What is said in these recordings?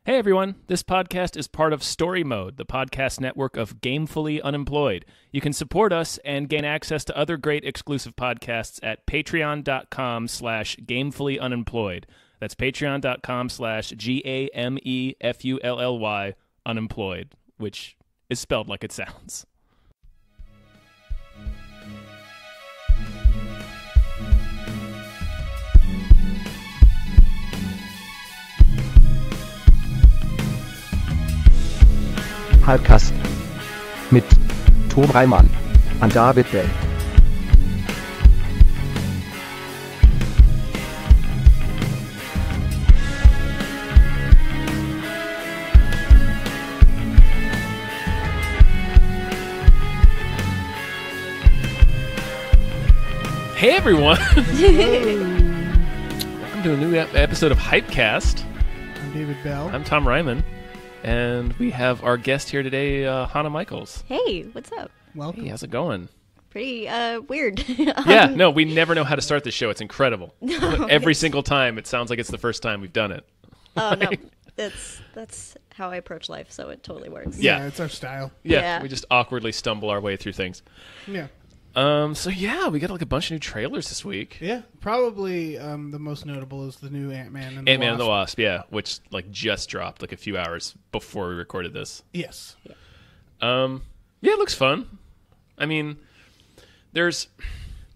Hey everyone, this podcast is part of Story Mode, the podcast network of Gamefully Unemployed. You can support us and gain access to other great exclusive podcasts at patreon.com/gamefullyunemployed. That's patreon.com/GAMEFULLY unemployed, which is spelled like it sounds. Hypecast mit Tom Reimann und David Bell. Hey everyone! Welcome to a new episode of Hypecast. I'm David Bell. I'm Tom Ryman. And we have our guest here today, Hana Michels. Hey, what's up? Welcome. Hey, how's it going? Pretty weird. Yeah, no, we never know how to start this show. It's incredible. Every single time, it sounds like it's the first time we've done it. Oh, no. That's how I approach life, so it totally works. Yeah. It's our style. Yeah, we just awkwardly stumble our way through things. Yeah. So yeah, we got like a bunch of new trailers this week. Yeah. Probably the most notable is the new Ant-Man and Ant-Man and the Wasp, yeah, which like just dropped like a few hours before we recorded this. Yes. Yeah, it looks fun. I mean, there's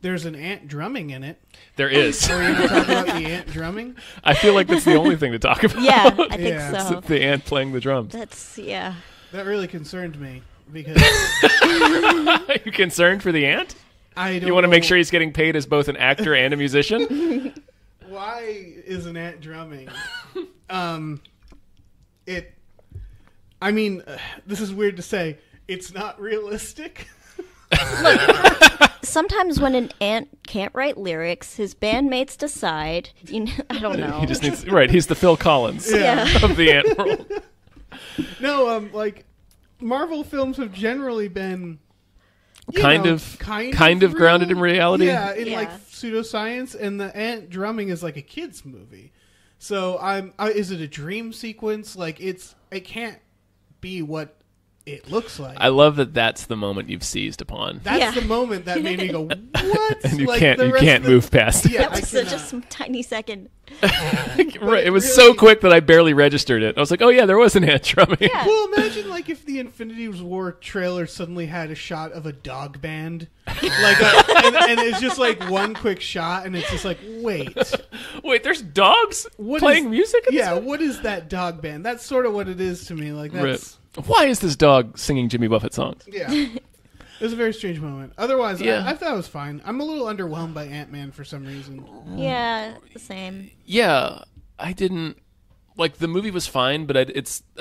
an ant drumming in it. There is. Are we going to talk about the ant drumming? I feel like that's the only thing to talk about. Yeah, I think Yeah. so. The ant playing the drums. That's, yeah. That really concerned me because Are you concerned for the ant? I don't You want to make know sure he's getting paid as both an actor and a musician? why is an ant drumming? This is weird to say. It's not realistic. Sometimes when an ant can't write lyrics, his bandmates decide, I don't know. He just needs he's the Phil Collins Yeah. of the ant world. No, Marvel films have generally been Kind of grounded in reality. Yeah, in Yeah. like pseudoscience, and the ant drumming is like a kids movie. So is it a dream sequence? Like it can't be what it looks like. I love that that's the moment you've seized upon. That's Yeah. the moment that made me go, what? And you Like, can't the rest of the- move past it. Yeah, That I was cannot. just a tiny second. Right, it was really- so quick that I barely registered it. I was like, oh yeah, there was an ant drumming. Yeah. Well, imagine if the Infinity War trailer suddenly had a shot of a dog band, and it's just like one quick shot, and it's just like, wait, Wait, there's dogs what playing is- music? in this Yeah, movie? what is that dog band? That's sort of what it is to me. Like Rip. that's Why is this dog singing Jimmy Buffett songs? yeah. It was a very strange moment. Otherwise, Yeah. I thought it was fine. I'm a little underwhelmed by Ant-Man for some reason. Yeah, same. Yeah, I didn't like the movie was fine, but I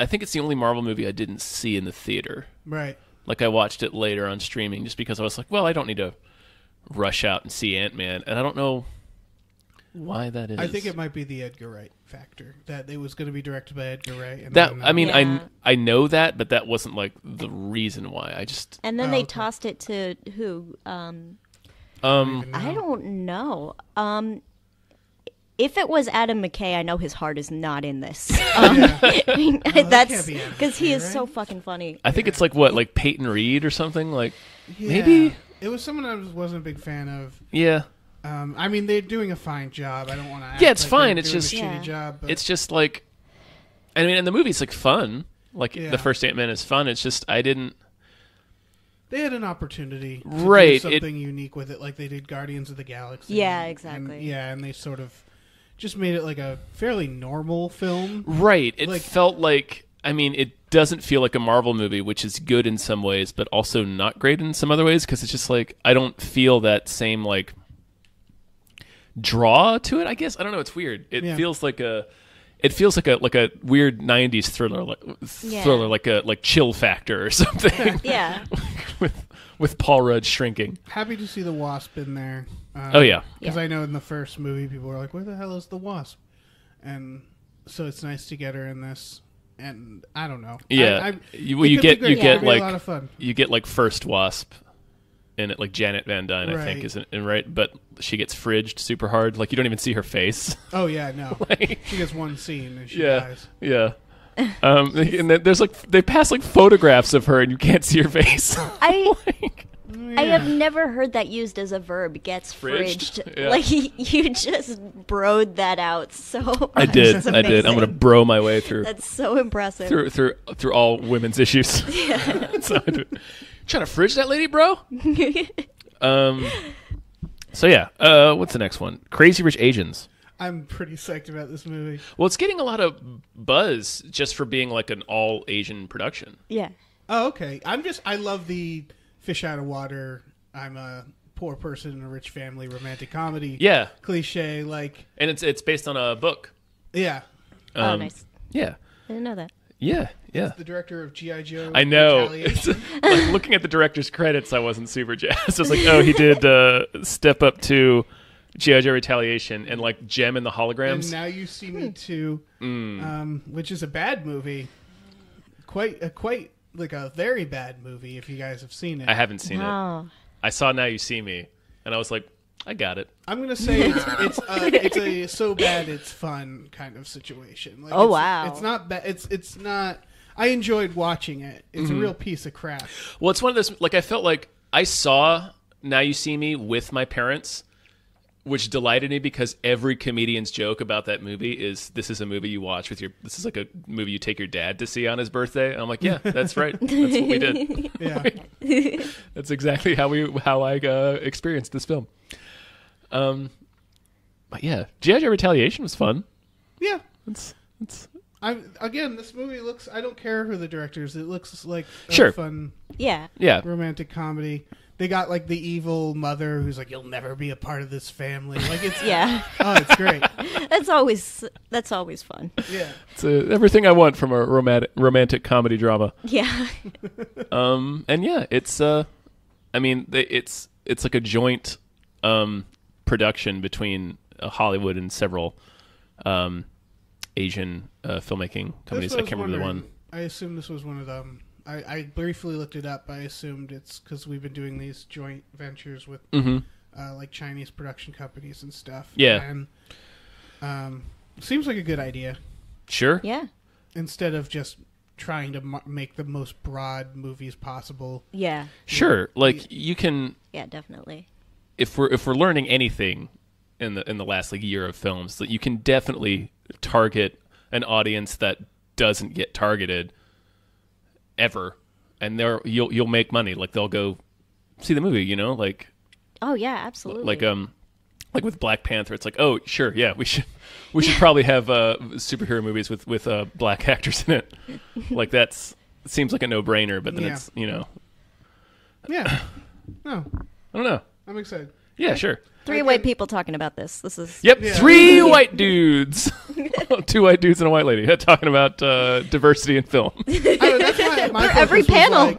think it's the only Marvel movie I didn't see in the theater. Right. Like I watched it later on streaming just because I was like, well, I don't need to rush out and see Ant-Man, and I don't know why that is. I think it might be the Edgar Wright factor, that it was going to be directed by Edgar Wright. And that then, I mean Yeah. I know that, but that wasn't like the reason why. I just And then Oh, they okay. tossed it to who? I I don't know. If it was Adam McKay, I know his heart is not in this. that That's can't be Adam because he McKay, is so right? fucking funny. I think it's like what, like Peyton Reed or something, like Yeah. maybe. It was someone I wasn't a big fan of. Yeah. I mean, they're doing a fine job. I don't want to. Yeah, it's fine. It's doing just- a shitty Yeah. job. But It's just like, I mean, and the movie's like fun. Like Yeah. the first Ant-Man is fun. It's just I didn't. they had an opportunity to Right, do something unique with it, like they did Guardians of the Galaxy. Yeah, And- exactly. and they sort of just made it like a fairly normal film. Right. It Like- felt like. I mean, it doesn't feel like a Marvel movie, which is good in some ways, but also not great in some other ways because it's just like I don't feel that same like draw to it. I guess I don't know. It's weird. It Yeah. feels like a. It feels like a weird '90s thriller, like Chill Factor or something. Yeah. with Paul Rudd shrinking. Happy to see the Wasp in there. Oh yeah, Because Yeah. I know in the first movie people were like, "Where the hell is the Wasp?" And so it's nice to get her in this. And I don't know. yeah. You You get It could be like a lot of fun. you get like first Wasp in it, like Janet Van Dyne, I think, Right. isn't it? Right, but she gets fridged super hard. Like you don't even see her face. Oh yeah, no. Like- She gets one scene and she yeah, dies. yeah. And there's like they pass like photographs of her, and you can't see her face. I have never heard that used as a verb. Gets fridged. Yeah. Like you just broed that out. So I did. That's I'm amazing. gonna bro my way through. That's so impressive. Through all women's issues. Yeah. Trying to fridge that lady, bro. So yeah, what's the next one? Crazy Rich Asians. I'm pretty psyched about this movie. Well, it's getting a lot of buzz just for being like an all Asian production. Yeah. Oh, okay. I love the fish out of water. I'm a poor person in a rich family romantic comedy. Yeah. Cliche, like. And it's based on a book. Yeah. Oh, nice. Yeah. I didn't know that. Yeah. The director of G.I. Joe. I know. Retaliation. Like looking at the director's credits, I wasn't super jazzed. I was like, oh, he did Step Up to G.I. Joe Retaliation and like Gem and the Holograms. And Now You See Me Too, which is a bad movie. Quite like a very bad movie if you guys have seen it. I haven't seen it. I saw Now You See Me, and I was like, I got it. I'm gonna say it's a so bad it's fun kind of situation. Like, wow. It's not bad. It's not. I enjoyed watching it. It's a real piece of crap. Well, it's one of those, like, I felt like I saw Now You See Me with my parents, which delighted me because every comedian's joke about that movie is, this is a movie you watch with this is like a movie you take your dad to see on his birthday. And I'm like, yeah, that's right. That's what we did. Yeah. That's exactly how I experienced this film. But yeah, G.I. Joe Retaliation was fun. Yeah. It's Again, this movie looks. I don't care who the director is. It looks like a Sure. fun Yeah. romantic comedy. They got like the evil mother who's like, "You'll never be a part of this family." Like it's Yeah. Oh, it's great. That's always fun. Yeah. It's everything I want from a romantic comedy drama. Yeah. And yeah, it's I mean, it's like a joint production between Hollywood and several Asian filmmaking companies. I can't remember the one. I assume this was one of them. I briefly looked it up. I assumed it's because we've been doing these joint ventures with like Chinese production companies and stuff. Yeah. And seems like a good idea. Sure. Yeah. Instead of just trying to make the most broad movies possible. Yeah. Sure. Like you can. Yeah, definitely. If we're learning anything in the last like year of films, that you can definitely target an audience that doesn't get targeted ever, and you'll make money. Like they'll go see the movie, like. Oh yeah, absolutely. Like with Black Panther, it's like, oh sure, yeah, we should probably have superhero movies with black actors in it. Like it seems like a no brainer, but then it's Yeah. No, I don't know. I'm excited. Yeah, sure. Three white people talking about this. This is Yep, Yeah. 3 white dudes, 2 white dudes and a white lady talking about diversity in film. That's why my For every focus was panel.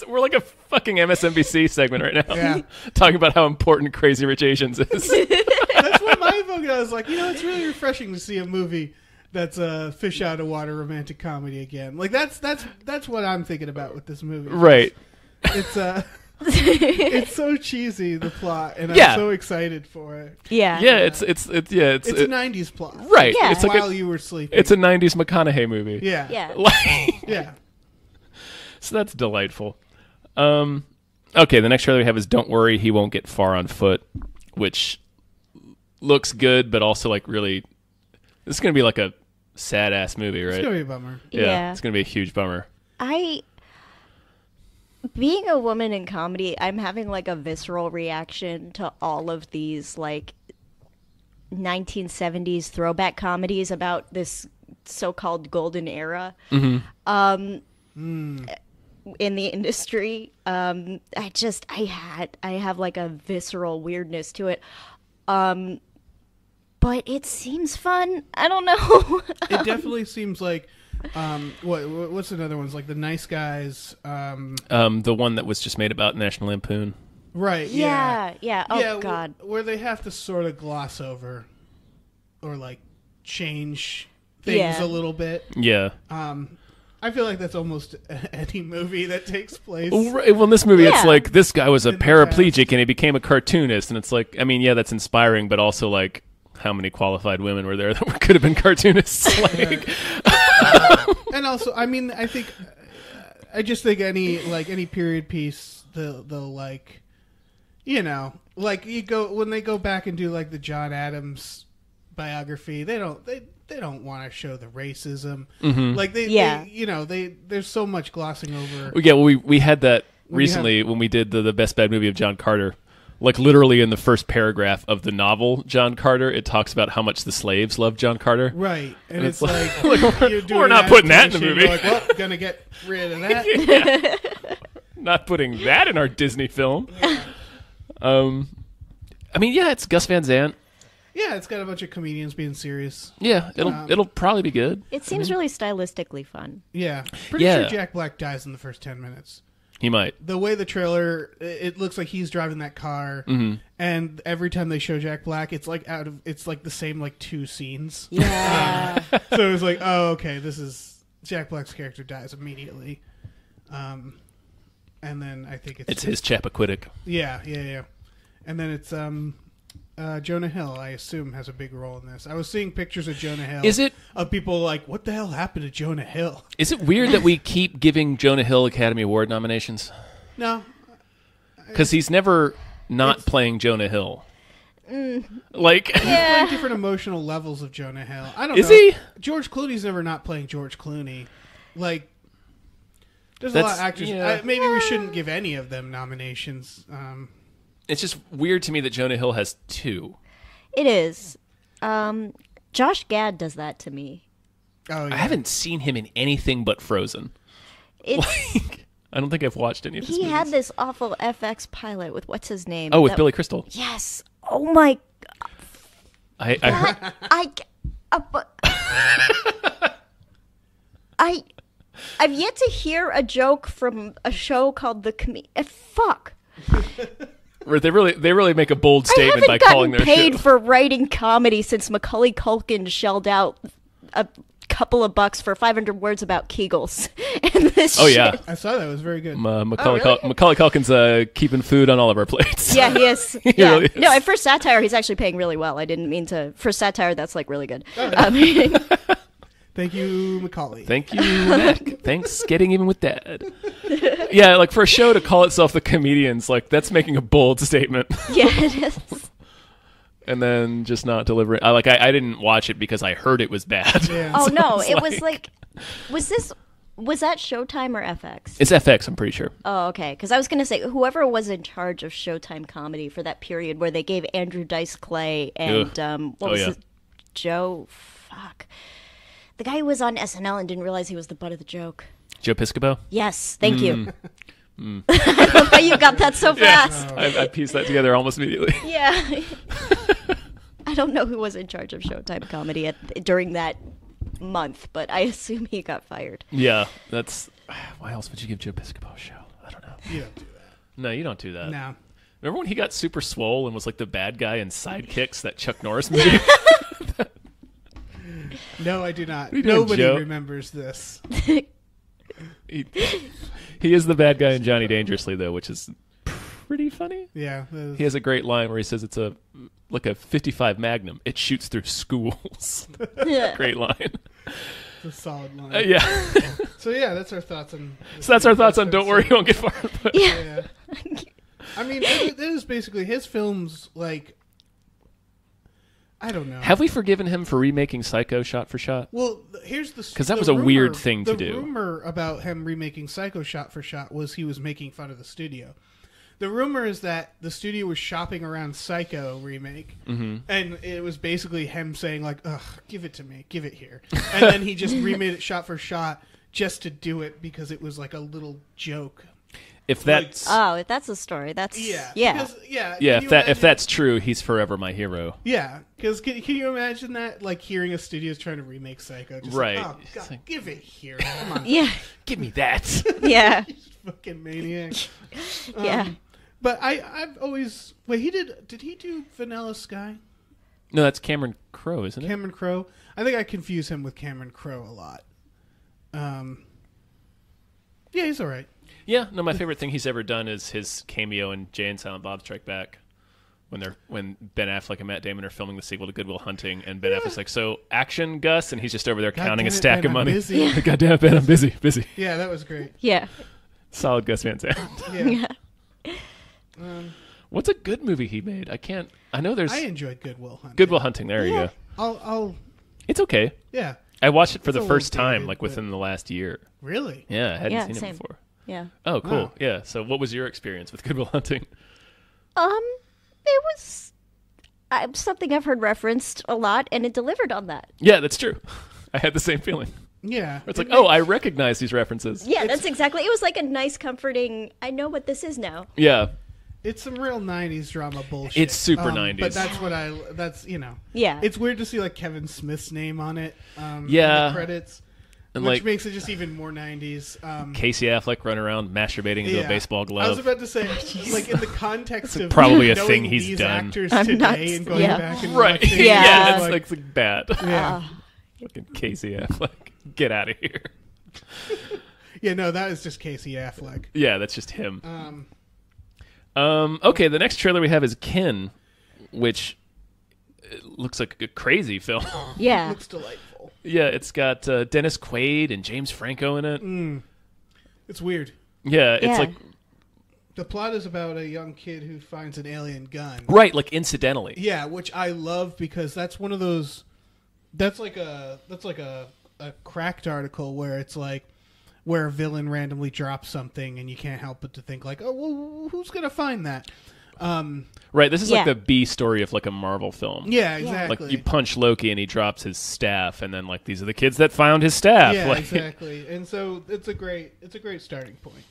We're like a fucking MSNBC segment right now, Yeah. talking about how important Crazy Rich Asians is. That's what my focus was like. It's really refreshing to see a movie that's a fish out of water romantic comedy again. Like that's what I'm thinking about with this movie. Right. It's it's so cheesy, the plot, and Yeah. I'm so excited for it. Yeah. Yeah, it's It's a 90s plot. right. Yeah. It's like While you were sleeping. it's a 90s McConaughey movie. Yeah. Yeah. Yeah. So that's delightful. Okay, the next trailer we have is Don't Worry, He Won't Get Far on Foot, which looks good, but also like really, this is going to be like a sad ass movie, right? It's going to be a bummer. Yeah. It's going to be a huge bummer. Being a woman in comedy, I'm having like a visceral reaction to all of these like 1970s throwback comedies about this so-called golden era in the industry. I have like a visceral weirdness to it. But it seems fun. I don't know. It definitely seems like what's another one's like The Nice Guys. The one that was just made about National Lampoon. Right. Yeah. Oh yeah, God. Where they have to sort of gloss over or like change things a little bit. Yeah. I feel like that's almost any movie that takes place. Well, in this movie, it's Yeah. like this guy was a In the paraplegic and he became a cartoonist, and it's like, I mean, yeah, that's inspiring, but also like, how many qualified women were there that could have been cartoonists. Like, And also, I mean, I just think any period piece, they'll like, you know, like when they go back and do like the John Adams biography, they don't want to show the racism. Like there's so much glossing over. Yeah, well, we had that recently when we did the best bad movie of John Carter. Like literally in the first paragraph of the novel John Carter, it talks about how much the slaves loved John Carter. Right, and it's like we're not putting that in the movie. You're like, well, gonna get rid of that. Not putting that in our Disney film. I mean, yeah, it's Gus Van Sant. Yeah, it's got a bunch of comedians being serious. Yeah, it'll probably be good. It seems really stylistically fun. Yeah, pretty sure Jack Black dies in the first 10 minutes. He might. The way the trailer, it looks like he's driving that car, and every time they show Jack Black, it's like the same like 2 scenes. Yeah. So it was like, oh, okay, this is Jack Black's character dies immediately, and then I think it's his Chappaquiddick. Yeah, and then it's Jonah Hill, I assume, has a big role in this. I was seeing pictures of Jonah Hill. Is it of people like, what the hell happened to Jonah Hill? Is it weird that we keep giving Jonah Hill Academy Award nominations? No, because he's never not playing Jonah Hill. Like, playing different emotional levels of Jonah Hill. I don't know. Is he? George Clooney's never not playing George Clooney. Like, there's a lot of actors. Yeah. Maybe we shouldn't give any of them nominations. It's just weird to me that Jonah Hill has 2. It is. Josh Gad does that to me. Oh, yeah. I haven't seen him in anything but Frozen. Like, I don't think I've watched any of his He movies. had this awful FX pilot with what's his name? Oh, with Billy Crystal. Yes. Oh my. I heard. I've yet to hear a joke from a show called The Fuck. They really make a bold statement by calling their I haven't gotten show. paid for writing comedy since Macaulay Culkin shelled out a couple of bucks for 500 words about Kegels. And this Oh, yeah. I saw that. It was very good. Macaulay really? Macaulay Culkin's keeping food on all of our plates. Yeah, he is. He Yeah. really is. No, for satire, he's actually paying really well. I didn't mean to. For satire, that's like really good. Thank you, Macaulay. Thank you, Mac. Thanks getting even with Dad. Yeah, like for a show to call itself The Comedians, like that's making a bold statement. Yeah, it is. And then just not delivering. I didn't watch it because I heard it was bad. Yeah. Oh, So no. it's It was like. Was that Showtime or FX? It's FX, I'm pretty sure. Oh, okay. Because I was going to say, whoever was in charge of Showtime comedy for that period where they gave Andrew Dice Clay and, what was his, Joe? Fuck. The guy who was on SNL and didn't realize he was the butt of the joke. Joe Piscopo? Yes, thank you. I love how you got that so fast. I pieced that together almost immediately. Yeah. I don't know who was in charge of Showtime comedy during that month, but I assume he got fired. Yeah, that's... Why else would you give Joe Piscopo a show? I don't know. You don't do that. No, you don't do that. No. Remember when he got super swole and was like the bad guy in Sidekicks, that Chuck Norris movie? No, I do not. you doing, Nobody Joe? remembers this. He is the bad guy in Johnny Dangerously, though, which is pretty funny. Yeah. He has a great line where he says it's like a 55 Magnum. It shoots through schools. Great line. It's a solid line. Yeah. So yeah, that's our thoughts on. So that's our thoughts on Don't Worry, You Won't Get Far. But Yeah. I mean, it is basically his films. Like, I don't know. have we forgiven him for remaking Psycho shot for shot? Well, here's the 'Cause that was a weird thing to do. The rumor about him remaking Psycho shot for shot was he was making fun of the studio. The rumor is that the studio was shopping around Psycho remake, and it was basically him saying like, "Ugh, give it to me, give it here," and then he just remade it shot for shot just to do it because it was like a little joke. If that's Oh, if that's the story, that's Yeah, yeah. because, yeah. yeah, can you if imagine- that's true, he's forever my hero. yeah, because can you imagine that? Like hearing a studio's trying to remake Psycho, just Right. Like, oh It's God, like- give it here, come on, Yeah, Give me that. yeah, fucking maniac. yeah. But I've always wait. Did he do Vanilla Sky? No, that's Cameron Crowe, isn't it? Cameron Crowe. I think I confuse him with Cameron Crowe a lot. Yeah, he's all right. Yeah, no, my favorite thing he's ever done is his cameo in Jay and Silent Bob Strike Back, when Ben Affleck and Matt Damon are filming the sequel to Good Will Hunting, and Ben Affleck's like, "So action, Gus," and he's just over there counting a stack of money. God damn it, Ben, I'm busy. Yeah, that was great. Yeah. Solid Gus Van Sant. Yeah. What's a good movie he made? I know there's. I enjoyed Good Will Hunting. Good Will Hunting. There you go. I'll. It's okay. Yeah. I watched it for It's the a first little time, dated, like but- within the last year. Really? Yeah, I hadn't Yeah, seen same. it before. Yeah. Oh, cool. Wow. Yeah. So, what was your experience with Good Will Hunting? It was something I've heard referenced a lot, and it delivered on that. Yeah, that's true. I had the same feeling. Yeah. It's like, oh, I recognize these references. Yeah, that's exactly. It was like a nice, comforting. I know what this is now. Yeah. It's some real '90s drama bullshit. It's super 90s. but that's Yeah. It's weird to see like Kevin Smith's name on it. Yeah. in the credits, And which like makes it just even more '90s. Casey Affleck running around masturbating into a baseball glove. I was about to say, like in the context of probably a knowing thing he's these done. actors I'm today not- and going yeah. back and Right. watching, Yeah. It's like, like bad. yeah. Fucking Casey Affleck. Get out of here. Yeah, no, that is just Casey Affleck. Yeah, that's just him. Okay, the next trailer we have is Kin, which looks like a crazy film. Yeah. Looks delightful. Yeah, it's got Dennis Quaid and James Franco in it. It's weird. Yeah, it's Yeah. like The plot is about a young kid who finds an alien gun. right, like incidentally. Yeah, which I love because that's one of those. That's like a Cracked article where it's like where a villain randomly drops something and you can't help but to think like, oh, well, who's gonna find that? Right, this is like Yeah. the B story of like a Marvel film. Yeah, exactly. Like you punch Loki and he drops his staff, and then like these are the kids that found his staff. Yeah, Like, exactly. And so it's a great starting point.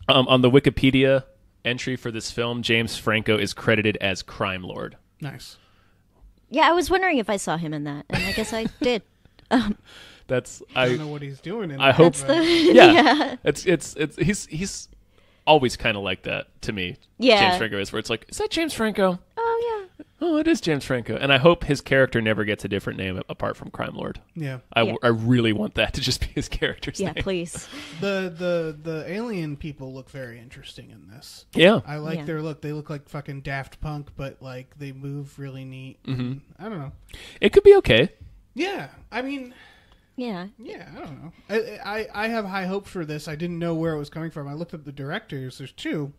on the Wikipedia entry for this film, James Franco is credited as crime lord. Nice. Yeah, I was wondering if I saw him in that, and I guess I did. That's I don't know what he's doing. I hope that, but- yeah. It's he's always kind of like that to me. Yeah. James Franco is where it's like, is that James Franco? Oh yeah. Oh, it is James Franco, and I hope his character never gets a different name apart from Crime Lord. Yeah. Yeah. I really want that to just be his character's Yeah, name. please. The alien people look very interesting in this. Yeah, I like Yeah. their look. They look like fucking Daft Punk, but like they move really neat. Mm-hmm. I don't know. it could be okay. Yeah, I mean, Yeah. yeah, I don't know. I have high hopes for this. I didn't know where it was coming from. I looked up the directors. There's two.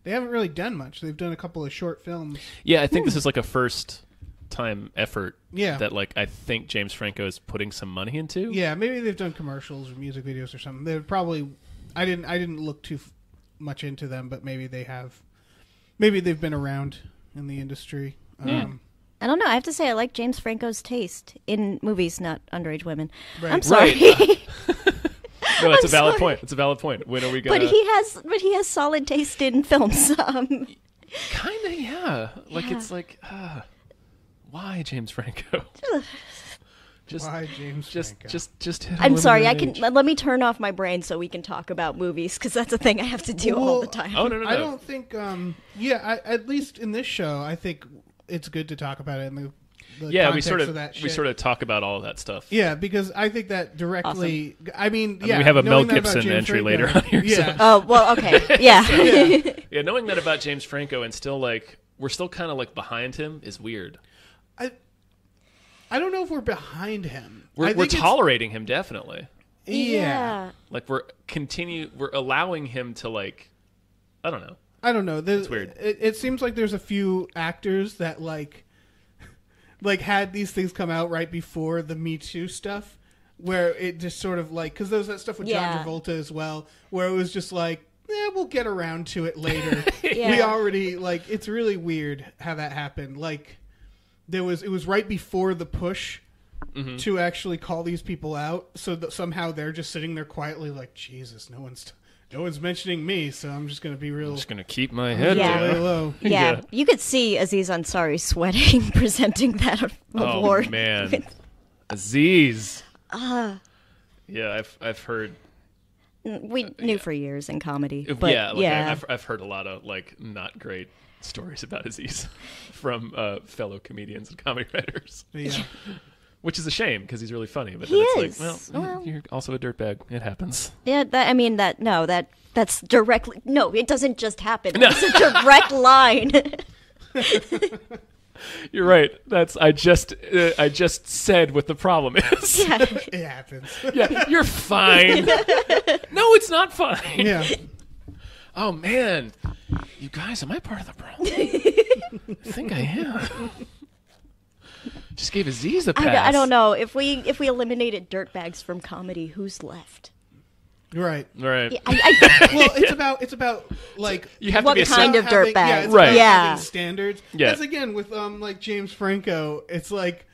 They haven't really done much. They've done a couple of short films. Yeah, I think this is like a first time effort. Yeah. that like I think James Franco is putting some money into. Yeah, maybe they've done commercials or music videos or something. They're probably. I didn't look too much into them, but maybe they have. Maybe they've been around in the industry. I don't know. I have to say, I like James Franco's taste in movies, not underage women. Right. I'm sorry, No, it's a valid sorry. point. It's a valid point. When are we gonna? but he has solid taste in films. Kind of, yeah. Like Yeah. it's like, why James Franco? Just, Why James Franco? just. Hit a I'm sorry. I limited can age. let me turn off my brain so we can talk about movies because that's a thing I have to do all the time. Oh no. I don't think. At least in this show, I think it's good to talk about it in the Yeah, we context sort of of that shit. we sort of talk about all of that stuff. Yeah, because I think that directly. I mean, I mean, yeah, we have a Mel knowing that about Gibson James entry Franco- later on here. Yeah, Oh well, okay, yeah. Yeah, knowing that about James Franco and still like we're still kind of like behind him is weird. I don't know if we're behind him. I We're think it's- tolerating him definitely. Yeah. Like we're allowing him to like, I don't know. I don't know. It's weird. It seems like there's a few actors that like had these things come out right before the Me Too stuff, where it just sort of like because there was that stuff with Yeah. John Travolta as well, where it was just like, we'll get around to it later. Yeah. We already like it's really weird how that happened. Like it was right before the push to actually call these people out, so that somehow they're just sitting there quietly like, Jesus, no one's mentioning me, so I'm just gonna be real. I'm just gonna keep my head Yeah. Lay down. low. Yeah, Yeah. you could see Aziz Ansari sweating presenting that award. Oh man, Aziz. Yeah, I've heard. We knew for years in comedy, but yeah, I've heard a lot of like not great stories about Aziz from fellow comedians and comedy writers, Yeah. which is a shame because he's really funny. But He then is. it's like, well, you're also a dirtbag. It happens. yeah. That's directly. No, it doesn't just happen. It's a direct line. You're right. I just said what the problem is. Yeah. It happens. Yeah, you're fine. No, it's not fine. Yeah. Oh man, you guys, am I part of the problem? I think I am. Just gave Aziz a pass. I don't know if we eliminated dirtbags from comedy, who's left? Right. Right. Yeah, Well, it's about like You have what to be kind of having, dirtbag? yeah, it's Right. about Yeah. having standards. Yeah. That's again with like James Franco. It's like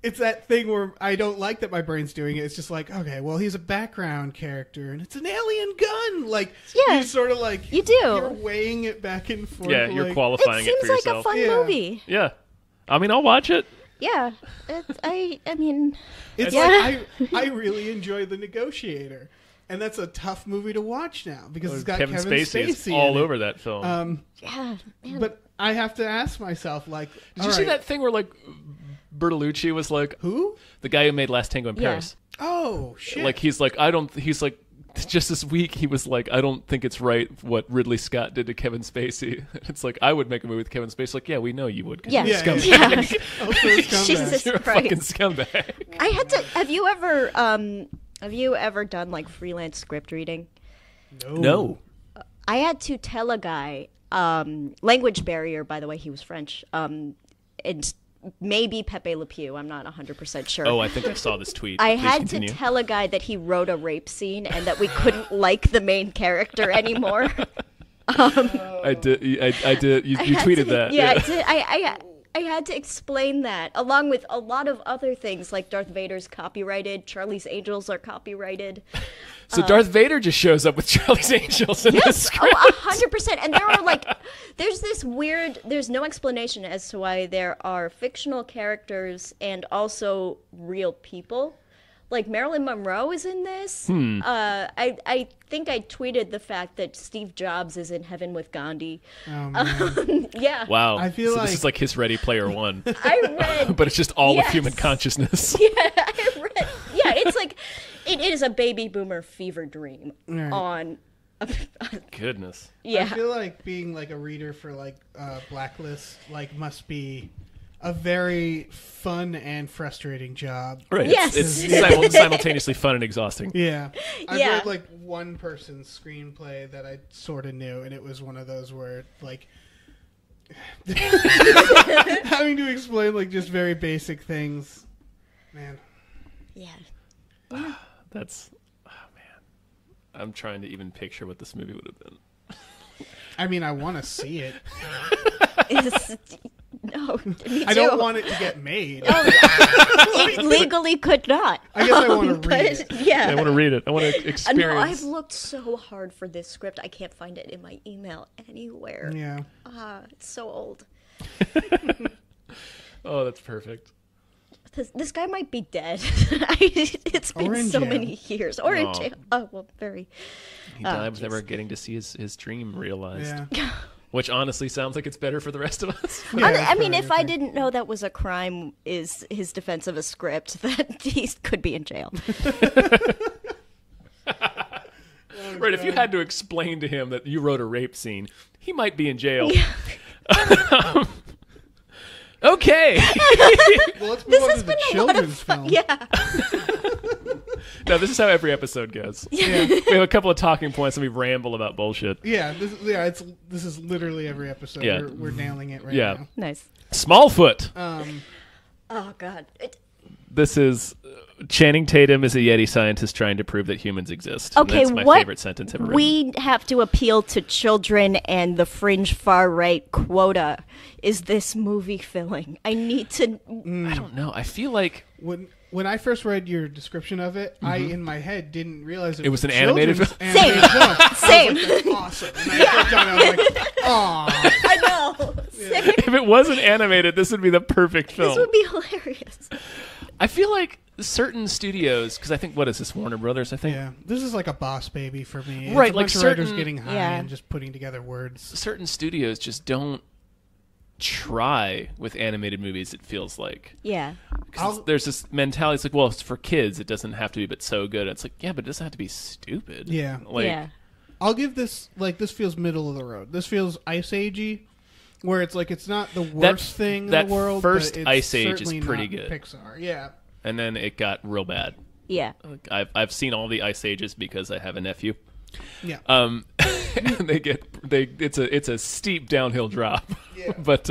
it's that thing where I don't like that my brain's doing it. It's just like, okay, well, he's a background character and it's an alien gun. Like, Yeah. you sort of like You do. You're weighing it back and forth. Yeah, you're like, qualifying It it seems for like yourself. a fun Yeah. movie. Yeah. I mean, I'll watch it. Yeah, I mean, It's yeah. like I really enjoy The Negotiator, and that's a tough movie to watch now because it's got Kevin Spacey is in all it. over that film. Yeah, man. But I have to ask myself, like, Did you see that thing where like Bertolucci was like Who? the guy who made Last Tango in Yeah. Paris? Oh shit! Like he's like just this week he was like, I don't think it's right what Ridley Scott did to Kevin Spacey. It's like I would make a movie with Kevin Spacey. Like, yeah, we know you would. 'Cause Yeah. you're a Yeah, scumbag. yeah. Also a scumbag. Jesus You're a Christ. fucking scumbag. I had to. Have you ever done like freelance script reading? No. I had to tell a guy, language barrier, by the way, he was French, and maybe Pepe Le Pew, I'm not 100% sure. Oh, I think I saw this tweet. I Please had continue. to tell a guy that he wrote a rape scene and that we couldn't like the main character anymore. I did. I did. You tweeted that. Yeah, I had to explain that, along with a lot of other things, like Darth Vader's copyrighted, Charlie's Angels are copyrighted. So Darth Vader just shows up with Charlie's Angels in the Yes, script. 100%. And there are there's this weird, there's no explanation as to why there are fictional characters and also real people. Like Marilyn Monroe is in this. I think I tweeted the fact that Steve Jobs is in Heaven with Gandhi. Oh, man. Yeah. Wow. I feel so this is like his Ready Player One, I read. but it's just all Yes. of human consciousness. Yeah, it's like it is a baby boomer fever dream Right. on. Goodness. I feel like being like a reader for like Blacklist like must be a very fun and frustrating job. Right. Yes. It's simultaneously fun and exhausting. Yeah. I've Yeah. read like one person's screenplay that I sort of knew, and it was one of those where like having to explain like just very basic things. Man. Yeah. That's. Oh man. I'm trying to even picture what this movie would have been. I mean, I want to see it. No, me I don't too. want it to get made. It legally could not. I guess I want to read But it. yeah. I want to read it. I want to No, experience. I've looked so hard for this script. I can't find it in my email anywhere. Yeah. It's so old. Oh, that's perfect. This guy might be dead. It's Or been in so jail. many years. Or in Oh. jail. Oh, well, very. He died jeez. with never getting to see his dream realized. Yeah. Which honestly sounds like it's better for the rest of us. Yeah, I mean, probably if I okay. didn't know that was a crime, is his defense of a script that he could be in jail. Right, if you had to explain to him that you wrote a rape scene, he might be in jail. Okay. Well, let's move This on has to the been a lot of children's fun. film. Yeah. No, this is how every episode goes. Yeah. We have a couple of talking points and we ramble about bullshit. Yeah, this is literally every episode. Yeah. We're nailing it right Yeah. Nice. Smallfoot. Oh, God. This is Channing Tatum is a Yeti scientist trying to prove that humans exist. Okay, That's my what favorite sentence ever written. we have to appeal to children and the fringe far right quota is this movie filling. I need to. I don't know. I feel like When I first read your description of it, I in my head didn't realize it was a an animated children's film? animated film. Same. That's awesome. And I looked down and I was like, "Aw." I know. if it wasn't animated, this would be the perfect film. This would be hilarious. I feel like certain studios, because I think, what is this, Warner Brothers, I think? Yeah, this is like a boss baby for me. It's Right, a like bunch of writers certain- getting high Yeah. and just putting together words. Certain studios just don't try with animated movies, it feels like. Yeah. 'Cause there's this mentality, it's like, well, it's for kids, it doesn't have to be, but so good. It's like, yeah, but it doesn't have to be stupid. Yeah. Like, yeah. I'll give this this feels middle of the road. This feels Ice Agey, where it's like it's not the worst thing in that the world. first but it's Ice Age is certainly pretty not good. Pixar, yeah. And then it got real bad. Yeah. I've seen all the Ice Ages because I have a nephew. Yeah. And it's a steep downhill drop. Yeah. But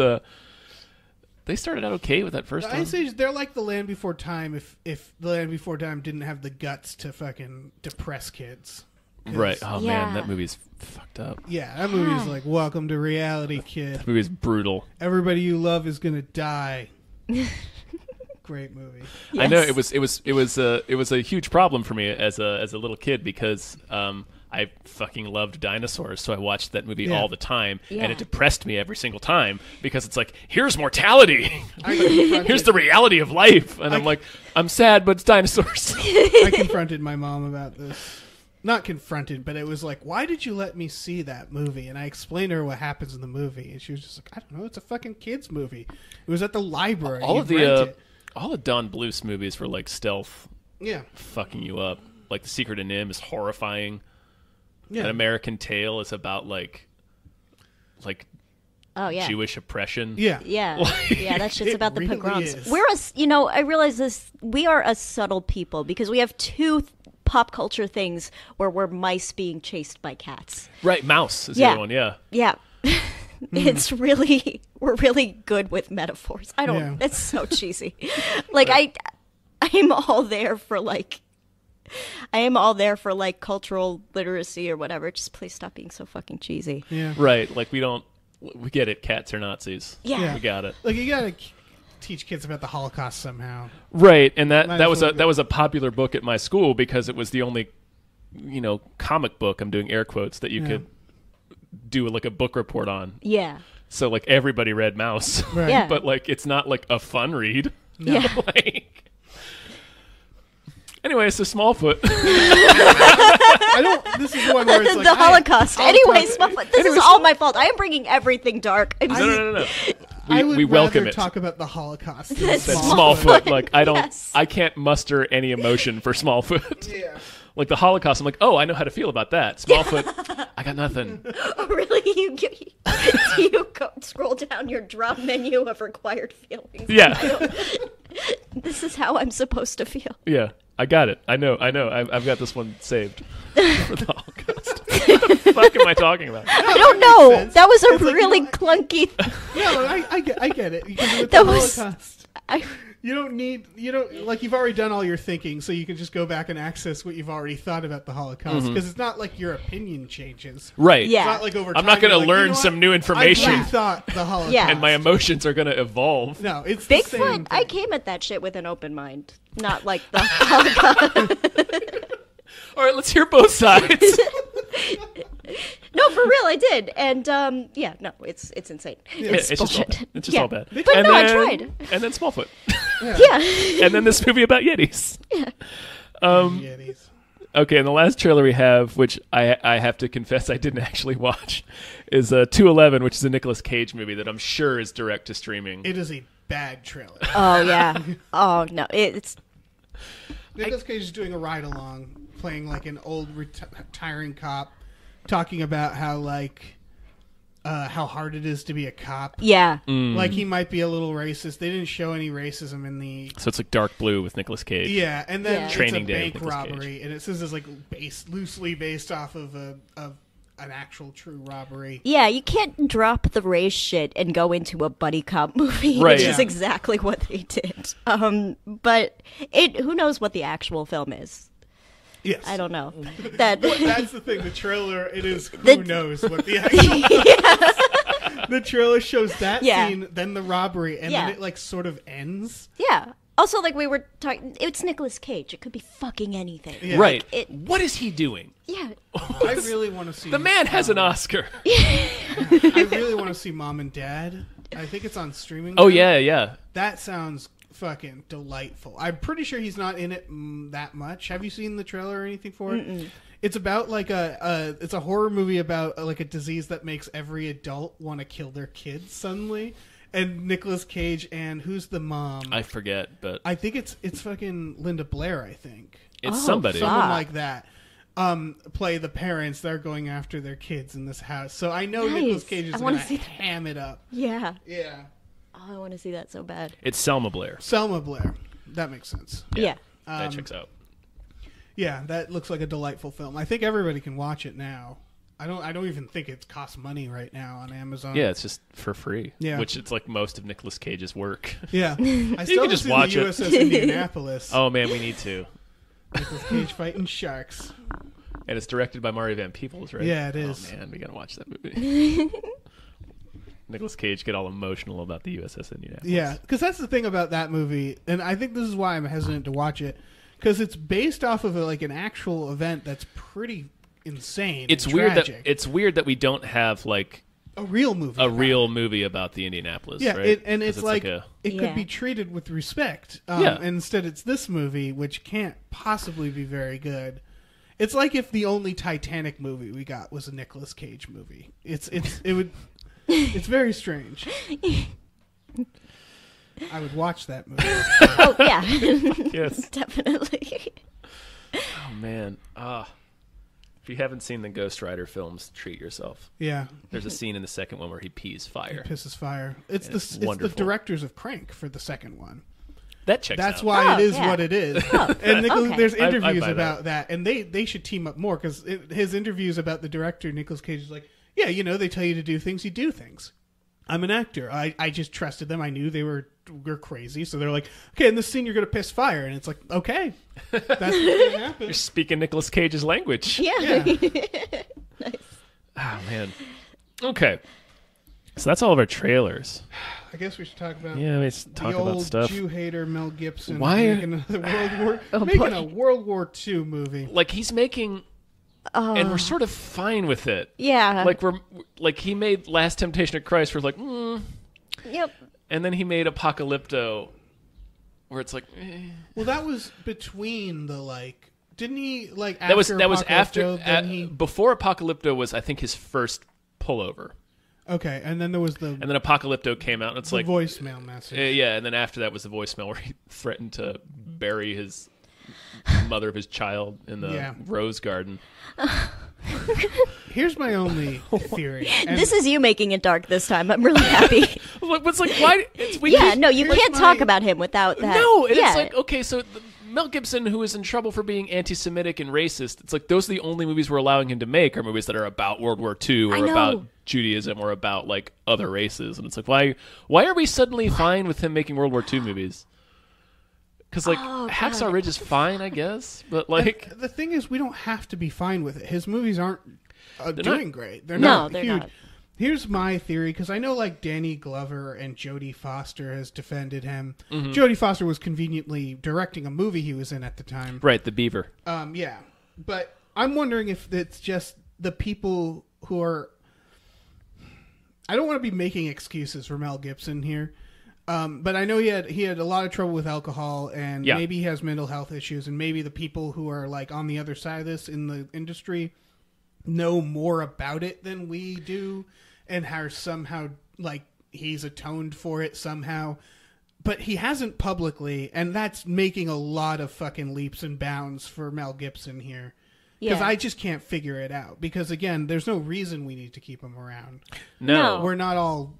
they started out okay with that first The one. Ice Age, they're like The Land Before Time if The Land Before Time didn't have the guts to fucking depress kids. Right. Oh Yeah. man, that movie's fucked up. Yeah, that movie's like, welcome to reality, kid. That movie's brutal. Everybody you love is gonna die. Great movie. I know Yes. it was a huge problem for me as a little kid because I fucking loved dinosaurs, so I watched that movie Yeah. all the time, Yeah. and it depressed me every single time because it's like, here's mortality, I confronted, here's the reality of life, and I'm like, I'm sad, but it's dinosaurs. I confronted my mom about this. Not confronted, but it was like, why did you let me see that movie? And I explained to her what happens in the movie, and she was just like, I don't know, it's a fucking kids movie. It was at the library. all You'd of rent it. all the Don Bluth movies were like stealth, Yeah. fucking you up. Like The Secret of Nim is horrifying. Yeah. An American Tale is about like Oh yeah. Jewish oppression. Yeah. Yeah, yeah, that shit's It about the really pogroms. is. We're I realize this. We are a subtle people because we have two pop culture things where we're mice being chased by cats. Right, Mouse is the Yeah. other one. Yeah. Yeah, it's really we're really good with metaphors. I don't. Yeah. It's so cheesy. Like I am all there for like. I am all there for like cultural literacy or whatever. Just please stop being so fucking cheesy. Yeah. Right, like we get it. Cats are Nazis. Yeah. We got it. Like, you gotta teach kids about the Holocaust somehow. Right, and Might that as was well that was a popular book at my school because it was the only, comic book. I'm doing air quotes that you could do like a book report on. Yeah. So like everybody read Mouse, Right. Yeah. but like it's not like a fun read. Yeah. Like, anyway, so Smallfoot. I don't. This is one where it's like The Holocaust. I'll Anyway, talk- Smallfoot, this is all my fault. I am bringing everything dark. I'm No. I would We welcome rather it. talk about the Holocaust. Than Said Smallfoot. Smallfoot. Like I don't. Yes. I can't muster any emotion for Smallfoot. Yeah. Like the Holocaust, I'm like, oh, I know how to feel about that. Smallfoot, I got nothing. Oh, really? You go scroll down your drop menu of required feelings. Yeah, This is how I'm supposed to feel. yeah, I got it. I know. I've got this one saved for the Holocaust. What the fuck am I talking about? I don't know. sense. That was a It's like, really clunky. No, I get it. Because with That the was- Holocaust, I, you've already done all your thinking, so you can just go back and access what you've already thought about the Holocaust. Because it's not like your opinion changes. Right. Yeah. It's not like over I'm time. not going to you're like, learn you know some what? new information, I rethought the Holocaust. Yeah. and my emotions are going to evolve. No, it's the same Bigfoot, thing. I came at that shit with an open mind. Not like the Holocaust. All right, let's hear both sides. No, for real, I did. And, yeah, no, it's insane. It's, It's just all bullshit. bad. It's just Yeah. all bad. But and no, I then, tried. And then Smallfoot. Yeah. And then this movie about Yetis. Yetis. Okay, and the last trailer we have, which I have to confess I didn't actually watch, is 211, which is a Nicolas Cage movie that I'm sure is direct to streaming. It is a bad trailer. Oh, yeah. Oh, no, it's... Nicolas Cage is doing a ride along, playing like an old retiring cop, talking about how how hard it is to be a cop. Yeah. Like he might be a little racist. They didn't show any racism in the. So it's like Dark Blue with Nicolas Cage. Yeah, and then Yeah. it's Training a Day bank with Nicolas robbery, and it says it's like loosely based off of an actual true robbery. Yeah, you can't drop the race shit and go into a buddy cop movie, Right. which is Yeah. exactly what they did. But who knows what the actual film is? Yes, I don't know. That That's the thing. The trailer, it is who The- knows what the actual. The trailer shows that Yeah. scene, then the robbery, and Yeah. then it like sort of ends. Yeah. Also, like we were talking, it's Nicolas Cage. It could be fucking anything. Yeah. Right. It- What is he doing? Yeah. I really want to see The man has an Oscar. I really want to see Mom and Dad. I think it's on streaming. Oh, now. yeah. That sounds fucking delightful. I'm pretty sure he's not in it that much. Have you seen the trailer or anything for it? It's about like it's a horror movie about like a disease that makes every adult want to kill their kids suddenly. And Nicolas Cage and who's the mom? I forget, but I think it's fucking Linda Blair. I think it's Oh, somebody. fuck. someone like that. play the parents that are going after their kids in this house. So I know Nice. Nicolas Cage is I going wanna to see that. ham it up. Yeah. Yeah. Oh, I want to see that so bad. It's Selma Blair. Selma Blair. That makes sense. Yeah. That checks out. Yeah, that looks like a delightful film. I think everybody can watch it now. I don't even think it costs money right now on Amazon. Yeah, it's just for free. Yeah. Which it's like most of Nicolas Cage's work. Yeah. I can still just just watch the it. USS Indianapolis. Oh man, we need to. Nicolas Cage fighting sharks. And it's directed by Mari Van Peebles, right? Yeah, it is. Oh man, we gotta watch that movie. Nicolas Cage get all emotional about the USS Indianapolis. Yeah, because that's the thing about that movie, and I think this is why I'm hesitant to watch it, because it's based off of an actual event that's pretty insane. It's and weird tragic. it's weird that we don't have like a real movie. a about real it. movie about the Indianapolis. Yeah, right? and 'Cause it's like a, it Yeah. could be treated with respect. Yeah. And instead, it's this movie, which can't possibly be very good. It's like if the only Titanic movie we got was a Nicolas Cage movie. It's very strange. I would watch that movie. Oh, yeah. yes. Definitely. Oh man. If you haven't seen the Ghost Rider films, treat yourself. Yeah, There's a scene in the second one where he pees fire. pisses fire. It's It's the wonderful. directors of Crank for the second one. That checks That's out. why Oh, it is yeah. what it is. Oh, And okay. there's I interviews buy about that, and they should team up more because his interviews about the director Nicolas Cage is like, yeah, they tell you to do things, you do things. I'm an actor. I just trusted them. I knew they were crazy, so they're like, okay, in this scene you're gonna piss fire, and it's like, okay, that's what's gonna happen. You're speaking Nicolas Cage's language. Yeah. Yeah. Oh man. Okay. So that's all of our trailers. I guess we should talk about Yeah, let's talk the about old stuff. Jew hater Mel Gibson Why- making another Oh, making boy. a World War II movie. Like he's making, and we're sort of fine with it. Yeah. Like he made Last Temptation of Christ, where it's like, Yep. and then he made Apocalypto, where it's like, Well, that was between the didn't he after that was after Apocalypto, then he before Apocalypto was I think his first pullover, okay, and then there was the and then Apocalypto came out, and it's like voicemail message. yeah, and then after that was the voicemail where he threatened to bury his mother of his child in the Yeah. rose garden. Here's my only theory. And This is you making it dark this time. I'm really happy. It's like why? We Yeah, keep- no, you here's can't my- talk about him without that. No, and yeah. it's like, okay, so Mel Gibson, who is in trouble for being anti-Semitic and racist, it's like those are the only movies we're allowing him to make are movies that are about World War II I or know. about Judaism or about like other races, and it's like why are we suddenly fine with him making World War II movies? Because like Oh, Hacksaw God. Ridge is fine, I guess, but like the thing is, we don't have to be fine with it. His movies aren't doing great. They're No, not they're huge. not. Here's my theory, because I know Danny Glover and Jodie Foster has defended him. Mm-hmm. Jodie Foster was conveniently directing a movie he was in at the time. right, the Beaver. Yeah, but I'm wondering if it's just the people who are. I don't want to be making excuses for Mel Gibson here, but I know he had a lot of trouble with alcohol, and Yeah. maybe he has mental health issues, and maybe the people who are on the other side of this in the industry know more about it than we do, and how somehow he's atoned for it somehow. But he hasn't publicly, and that's making a lot of fucking leaps and bounds for Mel Gibson here. Because Yeah. I just can't figure it out. Because, again, there's no reason we need to keep him around. No. We're not all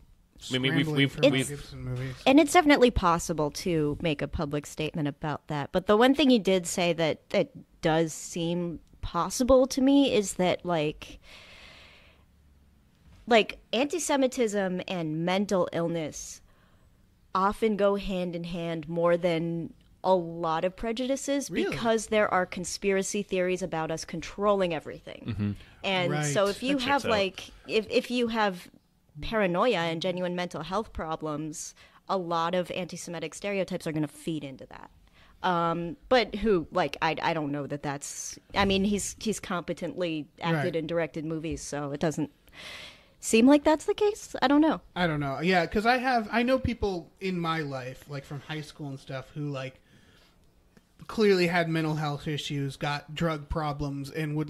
I mean, scrambling for Mel we've- Gibson movies. And it's definitely possible to make a public statement about that. But the one thing you did say that does seem possible to me is that anti-Semitism and mental illness often go hand in hand more than a lot of prejudices Really? because there are conspiracy theories about us controlling everything. And Right. so if you That have checks out. if you have paranoia and genuine mental health problems, a lot of anti-Semitic stereotypes are going to feed into that. But who, I don't know that that's. I mean, he's competently acted Right. and directed movies, so it doesn't seem like that's the case. I don't know. I don't know. Yeah, because I know people in my life, from high school and stuff, who, clearly had mental health issues, got drug problems, and would,